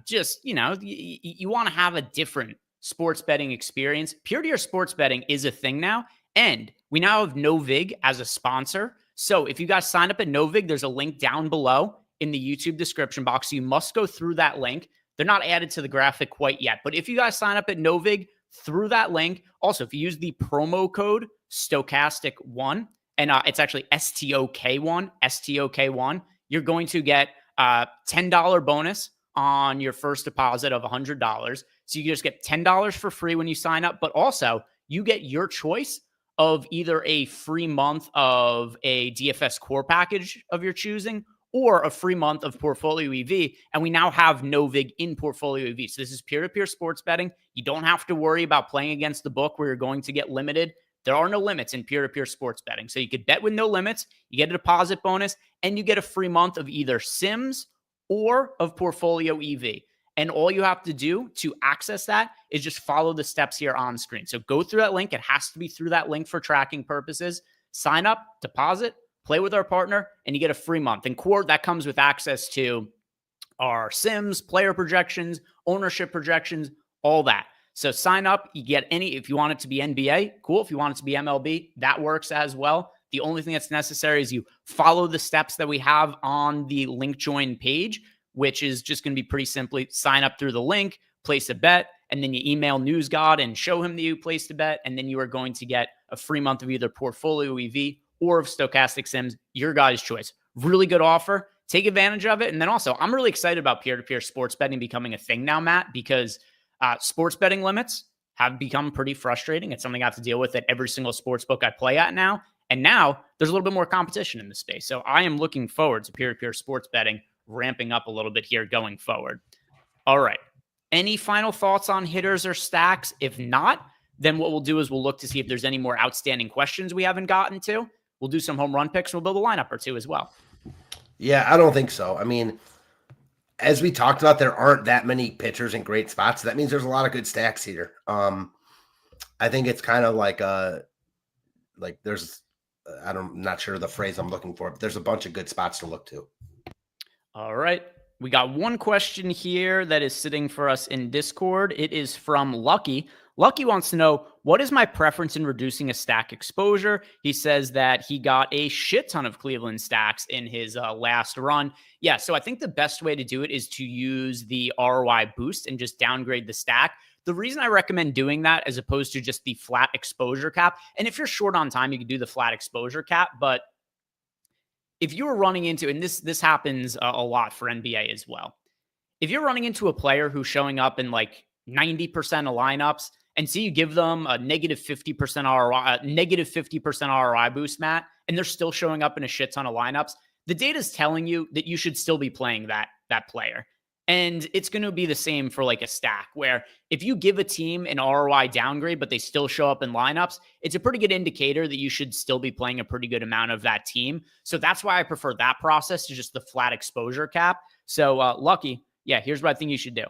just, you want to have a different sports betting experience, peer-to-peer sports betting is a thing now. And we now have NoVig as a sponsor. So if you guys sign up at NoVig, there's a link down below in the YouTube description box. So you must go through that link. They're not added to the graphic quite yet. But if you guys sign up at NoVig through that link, also, if you use the promo code Stokastic1, and it's actually STOK1, you're going to get a $10 bonus on your first deposit of $100. So you just get $10 for free when you sign up, but also you get your choice of either a free month of a DFS core package of your choosing or a free month of Portfolio EV. And we now have NoVig in Portfolio EV. So this is peer-to-peer sports betting. You don't have to worry about playing against the book where you're going to get limited. There are no limits in peer-to-peer sports betting. So you could bet with no limits, you get a deposit bonus, and you get a free month of either Sims or of Portfolio EV. And all you have to do to access that is just follow the steps here on screen. So go through that link. It has to be through that link for tracking purposes. Sign up, deposit, play with our partner, and you get a free month. And core, that comes with access to our Sims, player projections, ownership projections, all that. So sign up, you get any, if you want it to be NBA, cool. If you want it to be MLB, that works as well. The only thing that's necessary is you follow the steps that we have on the link join page, which is just going to be pretty simply sign up through the link, place a bet, and then you email NewsGod and show him that you placed a bet, and then you are going to get a free month of either Portfolio EV or of Stokastic Sims, your guys' choice. Really good offer. Take advantage of it. And then also, I'm really excited about peer-to-peer sports betting becoming a thing now, Matt, because sports betting limits have become pretty frustrating. It's something I have to deal with at every single sports book I play at now. And now there's a little bit more competition in the space. So I am looking forward to peer-to-peer sports betting ramping up a little bit here going forward. All right. Any final thoughts on hitters or stacks? If not, then what we'll do is we'll look to see if there's any more outstanding questions we haven't gotten to. We'll do some home run picks. We'll build a lineup or two as well. Yeah, I don't think so. I mean, as we talked about, there aren't that many pitchers in great spots. That means there's a lot of good stacks here. I think it's kind of like there's, I'm not sure the phrase I'm looking for, but there's a bunch of good spots to look to. All right. We got one question here that is sitting for us in Discord. It is from Lucky. Lucky wants to know, what is my preference in reducing a stack exposure? He says that he got a shit ton of Cleveland stacks in his last run. Yeah, so I think the best way to do it is to use the ROI boost and just downgrade the stack. The reason I recommend doing that as opposed to just the flat exposure cap, and if you're short on time, you can do the flat exposure cap, but if you're running into, and this happens a lot for NBA as well, if you're running into a player who's showing up in like 90% of lineups, and so you give them a negative 50% ROI, negative 50% ROI boost, Matt, and they're still showing up in a shit ton of lineups, the data is telling you that you should still be playing that player. And it's going to be the same for like a stack, where if you give a team an ROI downgrade, but they still show up in lineups, it's a pretty good indicator that you should still be playing a pretty good amount of that team. So that's why I prefer that process to just the flat exposure cap. So Lucky, yeah, here's what I think you should do.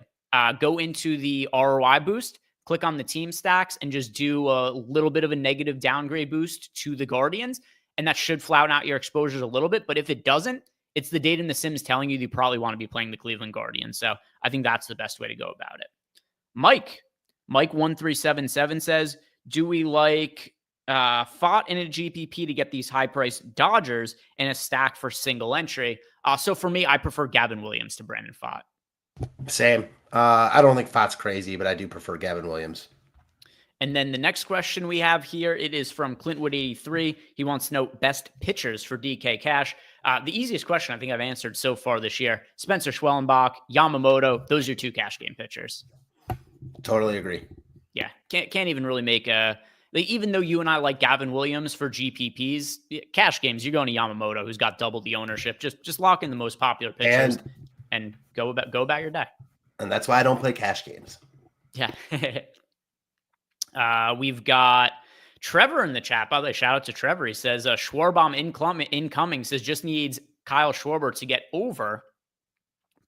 Go into the ROI boost, click on the team stacks, and just do a little bit of a negative downgrade boost to the Guardians. And that should flatten out your exposures a little bit. But if it doesn't, it's the data in the Sims telling you probably want to be playing the Cleveland Guardians. So I think that's the best way to go about it. Mike1377 says, Do we like Fott in a GPP to get these high-priced Dodgers and a stack for single entry? So for me, I prefer Gavin Williams to Brandon Fott. Same. I don't think Fott's crazy, but I do prefer Gavin Williams. And then the next question we have here, it is from Clintwood83. He wants to know best pitchers for DK Cash. The easiest question I think I've answered so far this year, Spencer Schwellenbach, Yamamoto, those are your two cash game pitchers. Totally agree. Yeah, can't even really make even though you and I like Gavin Williams for GPPs, cash games, you're going to Yamamoto, who's got double the ownership. Just lock in the most popular pitchers and go about your day. And that's why I don't play cash games. Yeah. We've got Trevor in the chat. By the way, shout out to Trevor. He says Schwarbaum incoming says just needs Kyle Schwarber to get over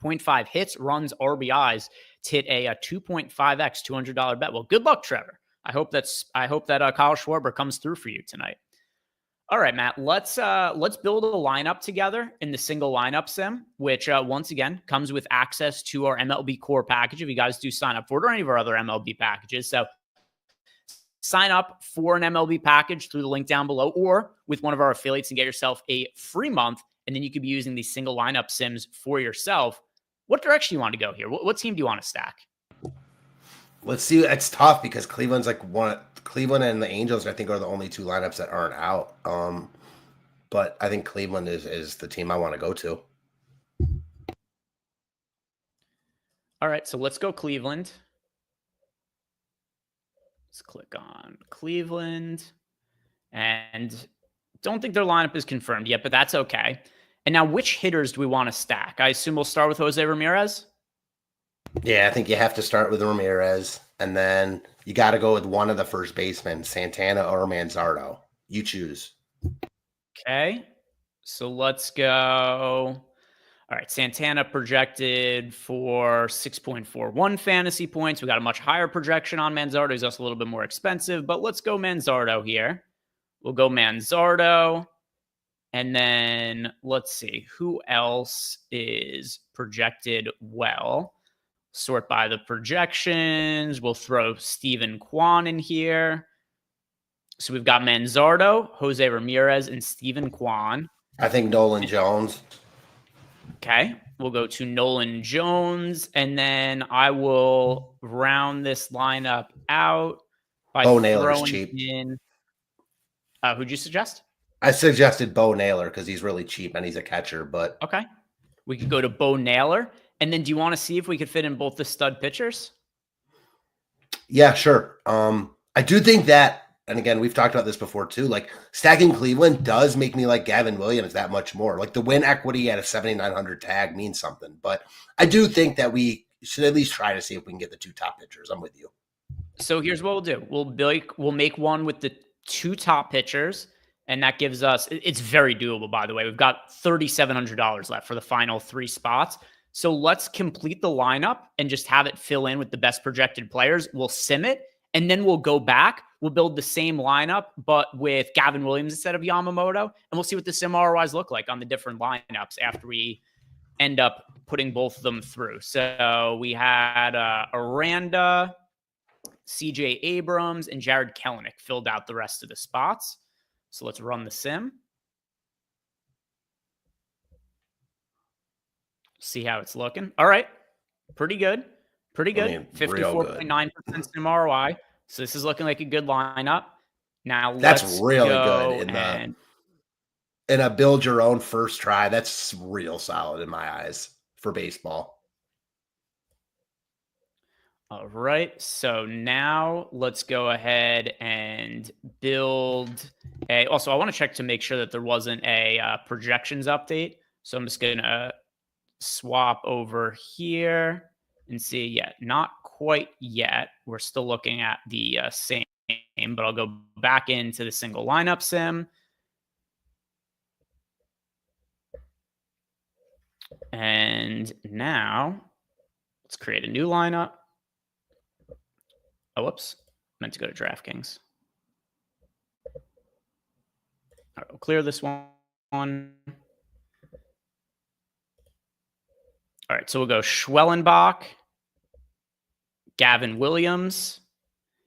0.5 hits, runs, RBIs to hit a 2.5x $200 bet. Well, good luck, Trevor. I hope that Kyle Schwarber comes through for you tonight. All right, Matt, let's build a lineup together in the single lineup sim, which once again comes with access to our MLB core package. If you guys do sign up for it, or any of our other MLB packages. So sign up for an MLB package through the link down below or with one of our affiliates and get yourself a free month. And then you could be using these single lineup sims for yourself. What direction you want to go here? What team do you want to stack? Let's see. It's tough because Cleveland's Cleveland and the Angels, I think, are the only two lineups that aren't out. But I think Cleveland is the team I want to go to. All right, so let's go Cleveland. Let's click on Cleveland. And don't think their lineup is confirmed yet, but that's okay. And now which hitters do we want to stack? I assume we'll start with Jose Ramirez? Yeah, I think you have to start with Ramirez. And then you got to go with one of the first basemen, Santana or Manzardo. You choose. Okay, so let's go. All right, Santana projected for 6.41 fantasy points. We got a much higher projection on Manzardo. He's also a little bit more expensive, but let's go Manzardo here. We'll go Manzardo. And then let's see, who else is projected well? Sort by the projections. We'll throw Steven Kwan in here. So we've got Manzardo, Jose Ramirez, and Steven Kwan. I think Nolan Jones. Okay, we'll go to Nolan Jones, and then I will round this lineup out by Naylor's cheap. in. Who'd you suggest? I suggested Bo Naylor because he's really cheap and he's a catcher. But okay, we could go to Bo Naylor, and then do you want to see if we could fit in both the stud pitchers? Yeah, sure. I do think that. And again, we've talked about this before too. Like stacking Cleveland does make me like Gavin Williams that much more. Like the win equity at a 7,900 tag means something. But I do think that we should at least try to see if we can get the two top pitchers. I'm with you. So here's what we'll do. We'll make one with the two top pitchers, and that gives us. It's very doable, by the way. We've got $3,700 left for the final three spots. So let's complete the lineup and just have it fill in with the best projected players. We'll sim it, and then we'll go back. We'll build the same lineup, but with Gavin Williams instead of Yamamoto, and we'll see what the sim ROIs look like on the different lineups after we end up putting both of them through. So we had Aranda, CJ Abrams, and Jared Kelenic filled out the rest of the spots. So let's run the sim. See how it's looking. All right. Pretty good. Pretty good. I mean, 54.9% sim ROI. So this is looking like a good lineup. Now that's really good in a build your own first try. That's real solid in my eyes for baseball. All right. So now let's go ahead and build a. Also, I want to check to make sure that there wasn't a projections update. So I'm just going to swap over here and see. Yeah, not quite yet. We're still looking at the same, but I'll go back into the single lineup sim. And now let's create a new lineup. Oh, whoops. Meant to go to DraftKings. All right, we'll clear this one. All right, so we'll go Schwellenbach, Gavin Williams,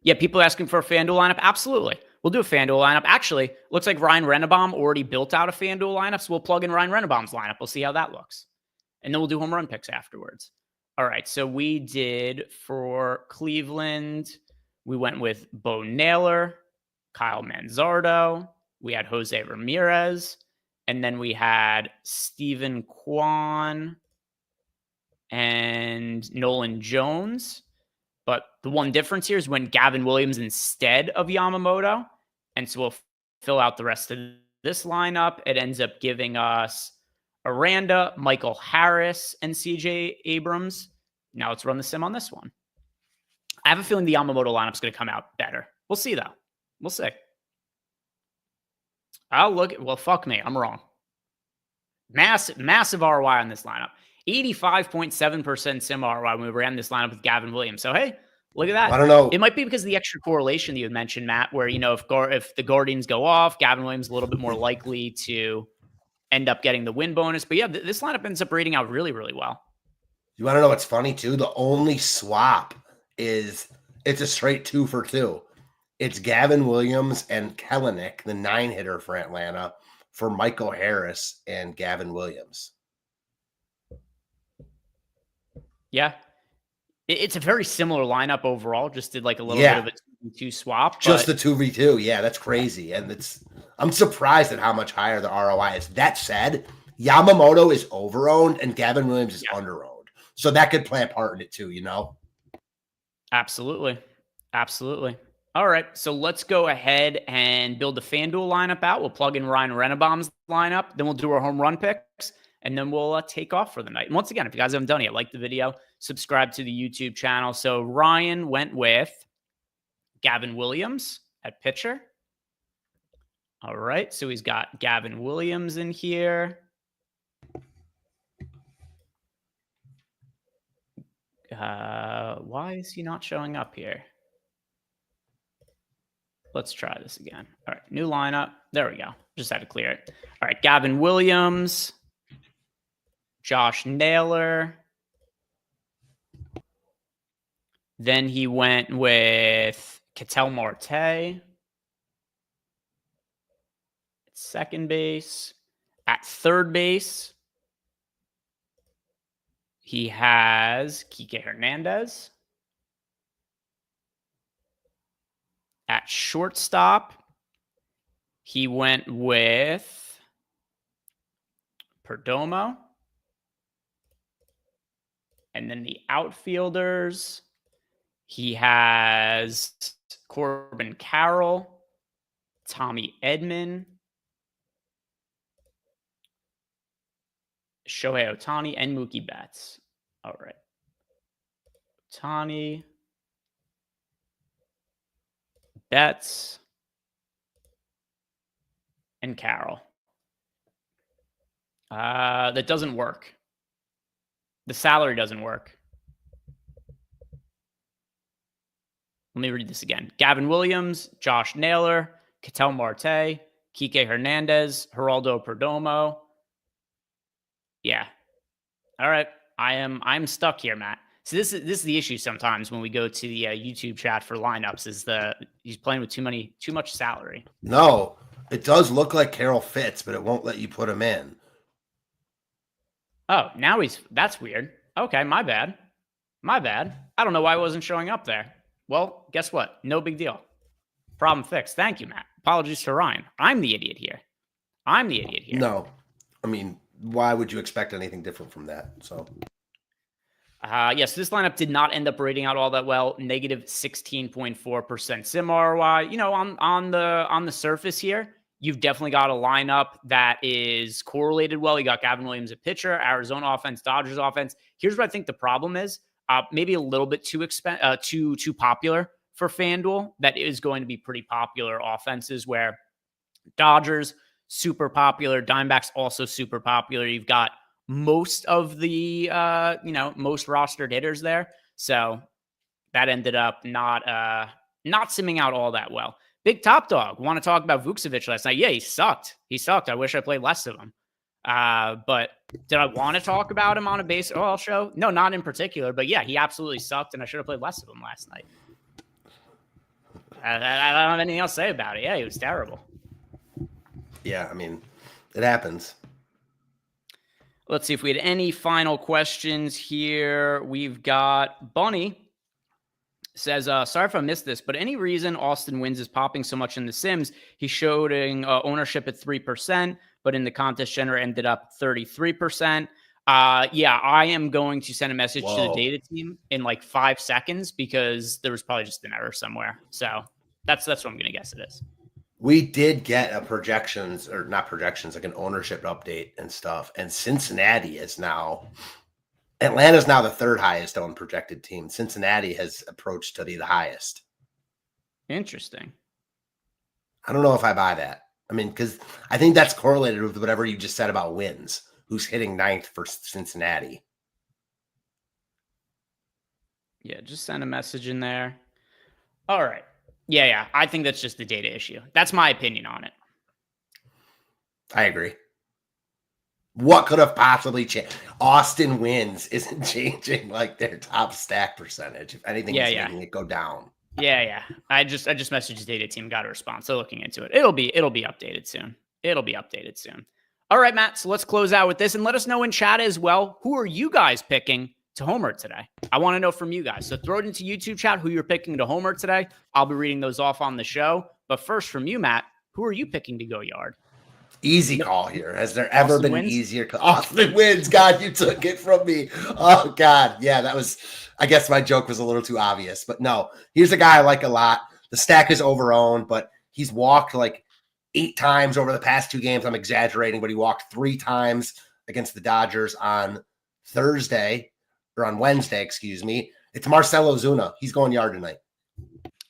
Yeah, people asking for a FanDuel lineup. Absolutely. We'll do a FanDuel lineup. Actually, looks like Ryan Rennebaum already built out a FanDuel lineup, so we'll plug in Ryan Rennebaum's lineup. We'll see how that looks. And then we'll do home run picks afterwards. All right, so we did for Cleveland, we went with Bo Naylor, Kyle Manzardo, we had Jose Ramirez, and then we had Steven Kwan and Nolan Jones. But the one difference here is when Gavin Williams instead of Yamamoto. And so we'll fill out the rest of this lineup. It ends up giving us Aranda, Michael Harris, and CJ Abrams. Now let's run the sim on this one. I have a feeling the Yamamoto lineup's going to come out better. We'll see, though. We'll see. Well, fuck me. I'm wrong. Massive ROI on this lineup. 85.7% sim ROI when we ran this lineup with Gavin Williams. So, hey, look at that. I don't know. It might be because of the extra correlation that you had mentioned, Matt, where, if the Guardians go off, Gavin Williams is a little bit more likely to end up getting the win bonus. But yeah, this lineup ends up rating out really, really well. You want to know what's funny too? The only swap is it's a straight 2 for 2. It's Gavin Williams and Kelenic, the 9-hitter for Atlanta, for Michael Harris and Gavin Williams. Yeah. It's a very similar lineup overall. Just did like a little bit of a 2v2 swap. Just the 2v2. Yeah, that's crazy. And I'm surprised at how much higher the ROI is. That said, Yamamoto is over-owned and Gavin Williams is under-owned. So that could play a part in it too, Absolutely. All right, so let's go ahead and build the FanDuel lineup out. We'll plug in Ryan Rennebaum's lineup. Then we'll do our home run picks, and then we'll take off for the night. And once again, if you guys haven't done it yet, like the video, subscribe to the YouTube channel. So Ryan went with Gavin Williams at pitcher. All right, so he's got Gavin Williams in here. Why is he not showing up here? Let's try this again. All right, new lineup. There we go. Just had to clear it. All right, Gavin Williams, Josh Naylor. Then he went with Ketel Marte at second base. At third base, he has Kike Hernandez. At shortstop, he went with Perdomo. And then the outfielders, he has Corbin Carroll, Tommy Edman, Shohei Ohtani, and Mookie Betts. All right. Ohtani, Betts, and Carroll. That doesn't work. The salary doesn't work. Let me read this again. Gavin Williams, Josh Naylor, Ketel Marte, Kike Hernandez, Geraldo Perdomo. Yeah. All right. I'm stuck here, Matt. So this is the issue sometimes when we go to the YouTube chat for lineups is he's playing with too much salary. No, it does look like Carroll fits, but it won't let you put him in. Oh, now that's weird. Okay, my bad. I don't know why I wasn't showing up there. Well, guess what? No big deal. Problem fixed. Thank you, Matt. Apologies to Ryan. I'm the idiot here. No, I mean, why would you expect anything different from that? So. Yes, this lineup did not end up rating out all that well. Negative 16.4% sim ROI. On the surface here, you've definitely got a lineup that is correlated well. You got Gavin Williams at pitcher, Arizona offense, Dodgers offense. Here's what I think the problem is. Maybe a little bit too popular for FanDuel. That is going to be pretty popular offenses where Dodgers, super popular, Diamondbacks also super popular. You've got most of the most rostered hitters there. So that ended up not simming out all that well. Big Top Dog, want to talk about Vucevic last night? Yeah, he sucked. I wish I played less of him. But did I want to talk about him on a baseball show? No, not in particular. But yeah, he absolutely sucked, and I should have played less of him last night. I don't have anything else to say about it. Yeah, he was terrible. Yeah, I mean, it happens. Let's see if we had any final questions here. We've got Bunny says, sorry if I missed this, but any reason Austin Wins is popping so much in The Sims? He's showing ownership at 3%, but in the contest generator ended up 33%. Yeah, I am going to send a message to the data team in like 5 seconds because there was probably just an error somewhere. So that's what I'm going to guess it is. We did get a projections, or not projections, like an ownership update and stuff. And Cincinnati is now, Atlanta's now the third highest owned projected team. Cincinnati has approached to be the highest. Interesting. I don't know if I buy that. I mean, because I think that's correlated with whatever you just said about Wins, who's hitting 9th for Cincinnati. Yeah, just send a message in there. All right. Yeah. I think that's just the data issue. That's my opinion on it. I agree. What could have possibly changed? Austin Wins isn't changing like their top stack percentage. If anything, it's making it go down. Yeah. I just messaged the data team, got a response. So looking into it. It'll be updated soon. All right, Matt. So let's close out with this and let us know in chat as well. Who are you guys picking to homer today? I want to know from you guys. So throw it into YouTube chat who you're picking to homer today. I'll be reading those off on the show. But first from you, Matt, who are you picking to go yard? Easy call here. Has there ever been an easier call? Austin Wins. God, you took it from me. Oh, God. Yeah, that was, I guess my joke was a little too obvious. But no, here's a guy I like a lot. The stack is overowned, but he's walked like 8 times over the past 2 games. I'm exaggerating, but he walked 3 times against the Dodgers on Wednesday, excuse me. It's Marcell Ozuna. He's going yard tonight.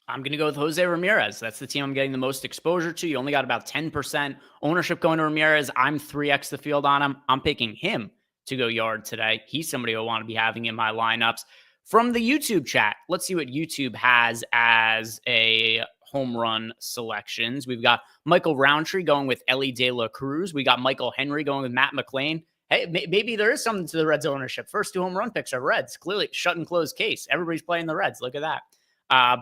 I'm going to go with Jose Ramirez. That's the team I'm getting the most exposure to. You only got about 10% ownership going to Ramirez. I'm 3x the field on him. I'm picking him to go yard today. He's somebody I want to be having in my lineups. From the YouTube chat, let's see what YouTube has as a home run selections. We've got Michael Roundtree going with Ellie De La Cruz. We got Michael Henry going with Matt McClain. Hey, maybe there is something to the Reds ownership. First 2 home run picks are Reds. Clearly shut and close case. Everybody's playing the Reds. Look at that.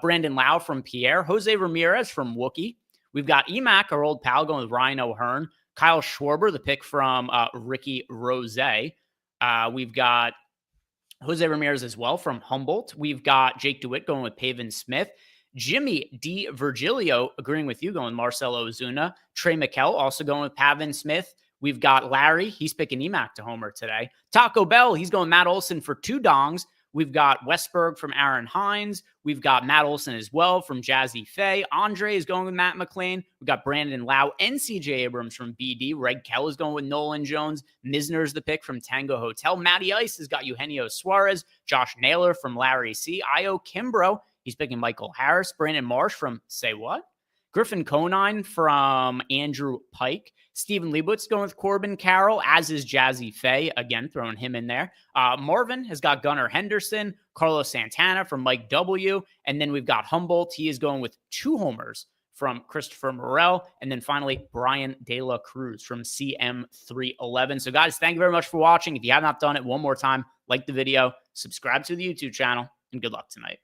Brandon Lau from Pierre. Jose Ramirez from Wookie. We've got Emac, our old pal, going with Ryan O'Hearn. Kyle Schwarber, the pick from Ricky Rose. We've got Jose Ramirez as well from Humboldt. We've got Jake DeWitt going with Pavin Smith. Jimmy D. Virgilio agreeing with you, going Marcell Ozuna. Trey McKell also going with Pavin Smith. We've got Larry. He's picking Emac to homer today. Taco Bell, he's going Matt Olson for 2 dongs. We've got Westberg from Aaron Hines. We've got Matt Olson as well from Jazzy Faye. Andre is going with Matt McClain. We've got Brandon Lau and CJ Abrams from BD. Reg Kell is going with Nolan Jones. Misner's the pick from Tango Hotel. Matty Ice has got Eugenio Suarez. Josh Naylor from Larry C. Io Kimbrough, he's picking Michael Harris. Brandon Marsh from Say What? Griffin Conine from Andrew Pike. Stephen Leibowitz going with Corbin Carroll, as is Jazzy Faye. Again, throwing him in there. Marvin has got Gunnar Henderson. Carlos Santana from Mike W. And then we've got Humboldt. He is going with 2 homers from Christopher Morel. And then finally, Brian De La Cruz from CM311. So guys, thank you very much for watching. If you have not done it, one more time, like the video, subscribe to the YouTube channel, and good luck tonight.